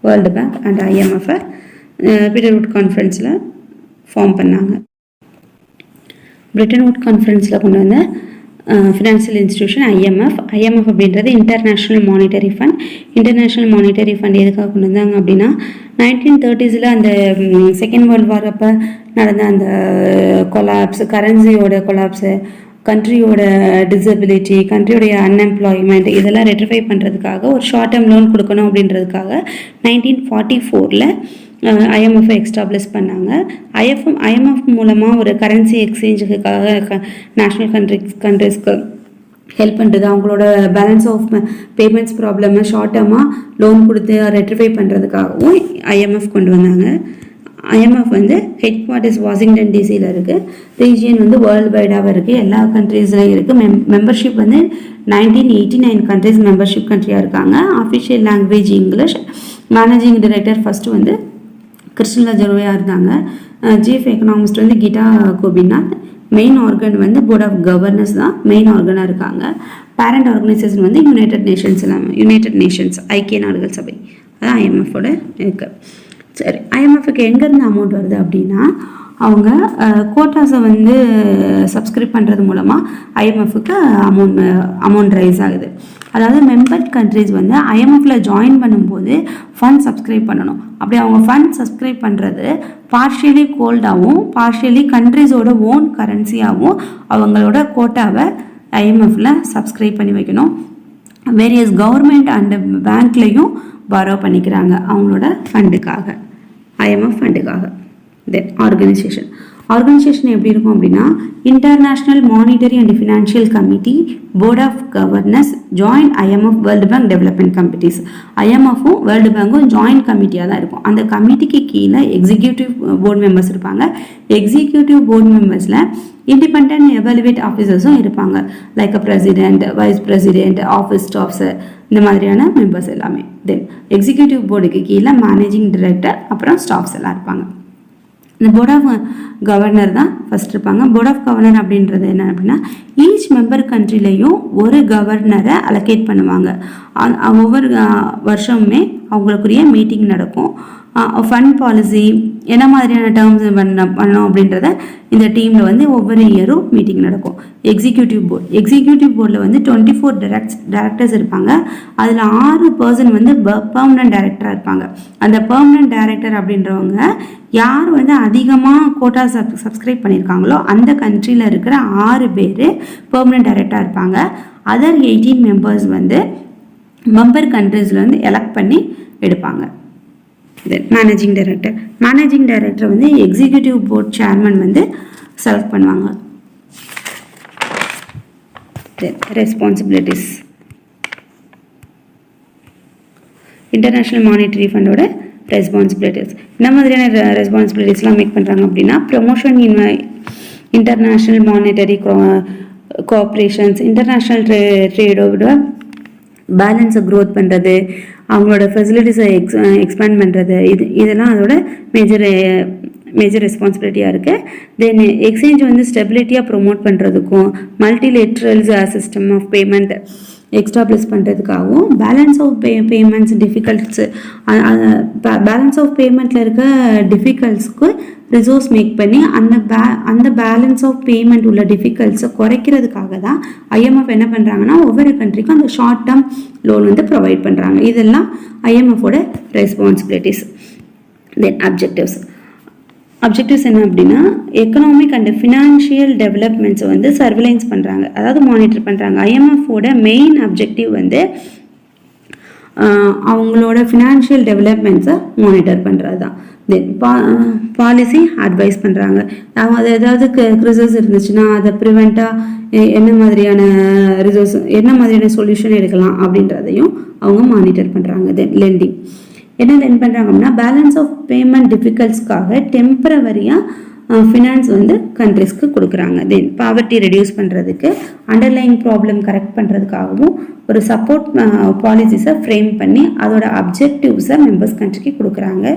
World bank and IMF Bretton Woods கான்ஃபரன்ஸில் ஃபார்ம் பண்ணாங்க. பிரிட்டன் வுட் கான்ஃபரன்ஸில் கொண்டு வந்த ஃபினான்ஷியல் இன்ஸ்டிடியூஷன் IMF அப்படின்றது international monetary fund. International monetary fund எதுக்காக கொண்டு வந்தாங்க அப்படின்னா 1930s அந்த செகண்ட் வேர்ல்டு வார் அப்போ நடந்த அந்த கொலாப்ஸ், கரன்சியோட கொலாப்ஸு, கண்ட்ரியோட டிசபிலிட்டி, கண்ட்ரியோடைய அன்எம்ப்ளாய்மெண்ட் இதெல்லாம் ரெக்டிஃபை பண்ணுறதுக்காக ஒரு ஷார்ட் டேர்ம் லோன் கொடுக்கணும் அப்படின்றதுக்காக 1944 IMF எஸ்டாப்ளிஷ் பண்ணாங்க. IMF மூலமாக ஒரு கரன்சி எக்ஸ்சேஞ்சுக்காக நேஷ்னல் கண்ட்ரிஸ்க்கு ஹெல்ப் பண்ணுறது, அவங்களோட பேலன்ஸ் ஆஃப் பேமெண்ட்ஸ் ப்ராப்ளமை ஷார்ட் டேர்மாக லோன் கொடுத்து ரெக்டிஃபை பண்ணுறதுக்காகவும் IMF கொண்டு வந்தாங்க. IMF வந்து ஹெட் குவார்ட்டர்ஸ் வாஷிங்டன் டிசியில் இருக்குது. ரீஜியன் வந்து வேர்ல்டு வைடாக இருக்குது, எல்லா கண்ட்ரீஸ்லையும் இருக்குது. மெம்பர்ஷிப் வந்து 1989 கண்ட்ரிஸ் மெம்பர்ஷிப் கண்ட்ரியாக இருக்காங்க. Official language English. Managing director first வந்து கிருஷ்ணலா ஜெரோயா இருந்தாங்க. சீஃப் எக்கனாமிஸ்ட் வந்து கீதா கோபிநாத். மெயின் ஆர்கன் வந்து போர்ட் ஆஃப் கவர்னர்ஸ் தான் மெயின் ஆர்கனாக இருக்காங்க. பேரண்ட் ஆர்கனைசேஷன் வந்து யுனைடெட் நேஷன்ஸ் ஐக்கிய நாடுகள் சபை, அதான் IMFோட இருக்கு. சரி, IMFக்கு எங்கேருந்து அமௌண்ட் வருது அப்படின்னா அவங்க கோட்டாஸை வந்து சப்ஸ்கிரைப் பண்ணுறது மூலமாக IMFக்கு அமௌண்ட் ரைஸ் ஆகுது. அதாவது மெம்பர் கண்ட்ரிஸ் வந்து IMFல ஜாயின் பண்ணும்போது ஃபண்ட் சப்ஸ்கிரைப் பண்ணணும். அப்படி அவங்க ஃபண்ட் சப்ஸ்கிரைப் பண்ணுறது பார்ஷியலி கோல்டாகவும் பார்ஷியலி கண்ட்ரிஸோட ஓன் கரன்சியாகவும் அவங்களோட கோட்டாவை IMFல சப்ஸ்கிரைப் பண்ணி வைக்கணும். வேரியஸ் கவர்மெண்ட் அண்ட் பேங்க்லேயும் பாரோ பண்ணிக்கிறாங்க அவங்களோட ஃபண்டுக்காக, IMF ஃபண்டுக்காக. தென் ஆர்கனைசேஷன் எப்படி இருக்கும் அப்படின்னா international monetary and financial committee, board of governors, joint IMF world bank development committees. IMFும் வேர்ல்டு பேங்க்கும் ஜாயிண்ட் கமிட்டியாக தான் இருக்கும். அந்த கமிட்டிக்கு கீழே எக்ஸிக்யூட்டிவ் போர்டு மெம்பர்ஸ் இருப்பாங்க. எக்ஸிக்யூட்டிவ் போர்டு மெம்பர்ஸில் இண்டிபெண்ட் எவாலுவேட் ஆஃபீஸர்ஸும் இருப்பாங்க. Like president, vice president, office staffs இந்த மாதிரியான மெம்பர்ஸ் எல்லாமே. தென் எக்ஸிக்யூட்டிவ் போர்டுக்கு கீழே மேனேஜிங் டைரக்டர், அப்புறம் ஸ்டாஃப்ஸ் எல்லாம் இருப்பாங்க. இந்த போர்ட் ஆஃப் கவர்னர் தான் ஃபஸ்ட் இருப்பாங்க. போர்ட் ஆஃப் கவர்னர் அப்படின்றது என்ன அப்படின்னா ஈச் மெம்பர் கண்ட்ரிலையும் ஒரு கவர்னரை அலோகேட் பண்ணுவாங்க. ஒவ்வொரு வருஷமுமே அவங்களுக்குரிய மீட்டிங் நடக்கும். ஃபண்ட் பாலிசி என்ன மாதிரியான டேர்ம்ஸ் பண்ணணும் அப்படின்றத இந்த டீமில் வந்து ஒவ்வொரு இயரும் மீட்டிங் நடக்கும். எக்ஸிக்யூட்டிவ் போர்டில் வந்து 24 டைரக்டர்ஸ் இருப்பாங்க. அதில் 6 வந்து பெர்மனன்ட் டைரக்டராக இருப்பாங்க. அந்த பெர்மனன்ட் டைரக்டர் அப்படின்றவங்க யார் வந்து அதிகமாக கோட்டா சப்ஸ்கிரைப் பண்ணியிருக்காங்களோ அந்த கண்ட்ரியில் இருக்கிற 6 பேர் பெர்மனன்ட் டைரக்டராக இருப்பாங்க. அதர் 18 மெம்பர்ஸ் வந்து மெம்பர் கண்ட்ரீஸில் வந்து எலெக்ட் பண்ணி எடுப்பாங்க. தென் மேனேஜிங் டைரக்டர் வந்து எக்ஸிக்யூட்டிவ் போர்ட் சேர்மன் வந்து செலக்ட் பண்ணுவாங்க. Then responsibilities. இன்டர்நேஷ்னல் மானிட்டரி ஃபண்டோட ரெஸ்பான்சிபிலிட்டிஸ் என்ன மாதிரியான ரெஸ்பான்சிபிலிட்டிஸ்லாம் மேக் பண்ணுறாங்க அப்படின்னா promotion international monetary cooperations, international ட்ரேடோட பேலன்ஸை க்ரோத் பண்ணுறது, அவங்களோட ஃபெசிலிட்டிஸை எக்ஸ்பேண்ட் பண்ணுறது, இதெல்லாம் அதோட மேஜர் ரெஸ்பான்சிபிலிட்டியாக இருக்குது. தென் எக்ஸ்சேஞ்ச் வந்து ஸ்டெபிலிட்டியாக ப்ரொமோட் பண்ணுறதுக்கும் multilaterals system of payment establish பண்ணுறதுக்காகவும் balance of payments difficults balance of பேமெண்ட்டில் இருக்க டிஃபிகல்ட்ஸ்க்கு ரிசோர்ஸ் மேக் பண்ணி அந்த பேலன்ஸ் ஆஃப் பேமெண்ட் உள்ள டிஃபிகல்ட்ஸை குறைக்கிறதுக்காக தான் ஐஎம்எஃப் என்ன பண்ணுறாங்கன்னா ஒவ்வொரு கண்ட்ரிக்கும் அந்த ஷார்ட் டேர்ம் லோன் வந்து ப்ரொவைட் பண்ணுறாங்க. இதெல்லாம் ஐஎம்எஃபோட ரெஸ்பான்சிபிலிட்டிஸ். தென் அப்ஜெக்டிவ்ஸ் என்ன அப்படின்னா எக்கனாமிக் அண்ட் ஃபினான்ஷியல் டெவலப்மெண்ட்ஸை வந்து சர்வலைன்ஸ் பண்ணுறாங்க, அதாவது மானிட்டர் பண்ணுறாங்க. ஐஎம்எஃபோட மெயின் அப்ஜெக்டிவ் வந்து அவங்களோட ஃபினான்ஷியல் டெவலப்மெண்ட்ஸை மானிட்டர் பண்ணுறது தான். தென் பாலிசி அட்வைஸ் பண்ணுறாங்க. அது ஏதாவது ரிசோர்ஸ் இருந்துச்சுன்னா அதை ப்ரிவெண்ட்டாக என்ன மாதிரியான சொல்யூஷன் எடுக்கலாம் அப்படின்றதையும் அவங்க மானிட்டர் பண்ணுறாங்க. தென் லெண்டிங் என்ன லெண்ட் பண்ணுறாங்க அப்படின்னா பேலன்ஸ் ஆஃப் பேமெண்ட் டிஃபிகல்ட்ஸ்க்காக டெம்பரவரியாக ஃபினான்ஸ் வந்து கண்ட்ரிஸ்க்கு கொடுக்குறாங்க. தென் பாவர்ட்டி ரெடியூஸ் பண்ணுறதுக்கு அண்டர்லைங் ப்ராப்ளம் கரெக்ட் பண்ணுறதுக்காகவும் ஒரு சப்போர்ட் பாலிசிஸை ஃப்ரேம் பண்ணி அதோட அப்ஜெக்டிவ்ஸை மெம்பர்ஸ் கண்ட்ரிக்கு கொடுக்குறாங்க.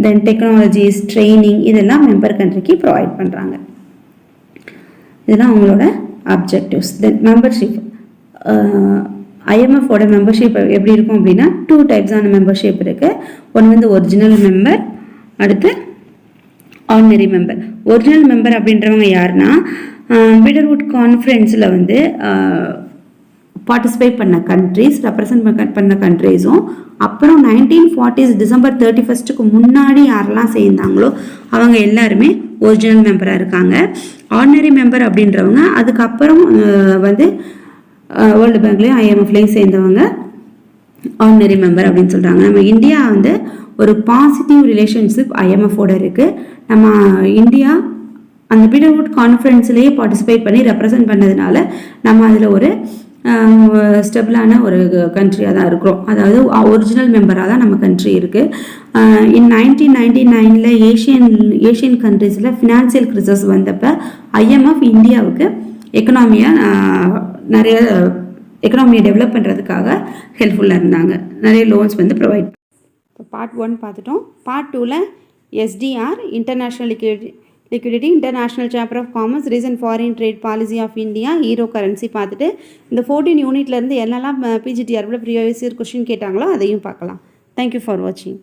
தென் டெக்னாலஜிஸ் ட்ரைனிங் இதெல்லாம் மெம்பர் கண்ட்ரிக்கு ப்ரொவைட் பண்ணுறாங்க. இதெல்லாம் அவங்களோட அப்ஜெக்டிவ்ஸ். தென் மெம்பர்ஷிப் ஐஎம்எஃபோட மெம்பர்ஷிப் எப்படி இருக்கும் அப்படின்னா 2 டைப்ஸான மெம்பர்ஷிப் இருக்குது. ஒன்று வந்து ஒரிஜினல் மெம்பர், அடுத்து ஆர்டினரி மெம்பர். ஒரிஜினல் மெம்பர் அப்படின்றவங்க யாருன்னா பிடர்வுட் கான்ஃபரன்ஸில் வந்து பார்ட்டிசிபேட் பண்ண கண்ட்ரிஸ், ரெப்ரசன்ட் பண்ண கண்ட்ரிஸும் அப்புறம் 1940s டிசம்பர் 31க்கு முன்னாடி யாரெல்லாம் சேர்ந்தாங்களோ அவங்க எல்லாருமே ஒரிஜினல் மெம்பராக இருக்காங்க. ஆர்டினரி மெம்பர் அப்படின்றவங்க அதுக்கப்புறம் வந்து வேர்ல்டு பேங்க்லேயும் ஐஎம்எஃப்லேயும் சேர்ந்தவங்க ஆர்டினரி மெம்பர் அப்படின்னு சொல்கிறாங்க. நம்ம இந்தியா வந்து ஒரு பாசிட்டிவ் ரிலேஷன்ஷிப் ஐஎம்எஃபோட இருக்குது. நம்ம இந்தியா அந்த பீட்டர்வுட் கான்ஃபரன்ஸ்லேயே பார்ட்டிசிபேட் பண்ணி ரெப்ரசன்ட் பண்ணதுனால நம்ம அதில் ஒரு ஸ்டெபிளான ஒரு கண்ட்ரியாக தான் இருக்கிறோம். அதாவது ஒரிஜினல் மெம்பராக தான் நம்ம கண்ட்ரி இருக்குது. இன் 1999 ஏஷியன் கண்ட்ரீஸில் ஃபினான்சியல் கிரைசிஸ் வந்தப்போ ஐஎம்எஃப் இந்தியாவுக்கு எக்கனாமியை டெவலப் பண்ணுறதுக்காக ஹெல்ப்ஃபுல்லாக இருந்தாங்க. நிறைய லோன்ஸ் வந்து ப்ரொவைட். இப்போ பார்ட் 1 பார்த்துட்டோம். பார்ட் 2ல் SDR international liquidity, international chapter of commerce, recent foreign trade policy of India, euro currency பார்த்துட்டு இந்த 14 யூனிட்லேருந்து என்னெல்லாம் பிஜிடிஆர்பில் ப்ரீவியஸ் இயர் கொஸ்டின் கேட்டாங்களோ அதையும் பார்க்கலாம். தேங்க்யூ ஃபார் வாட்சிங்.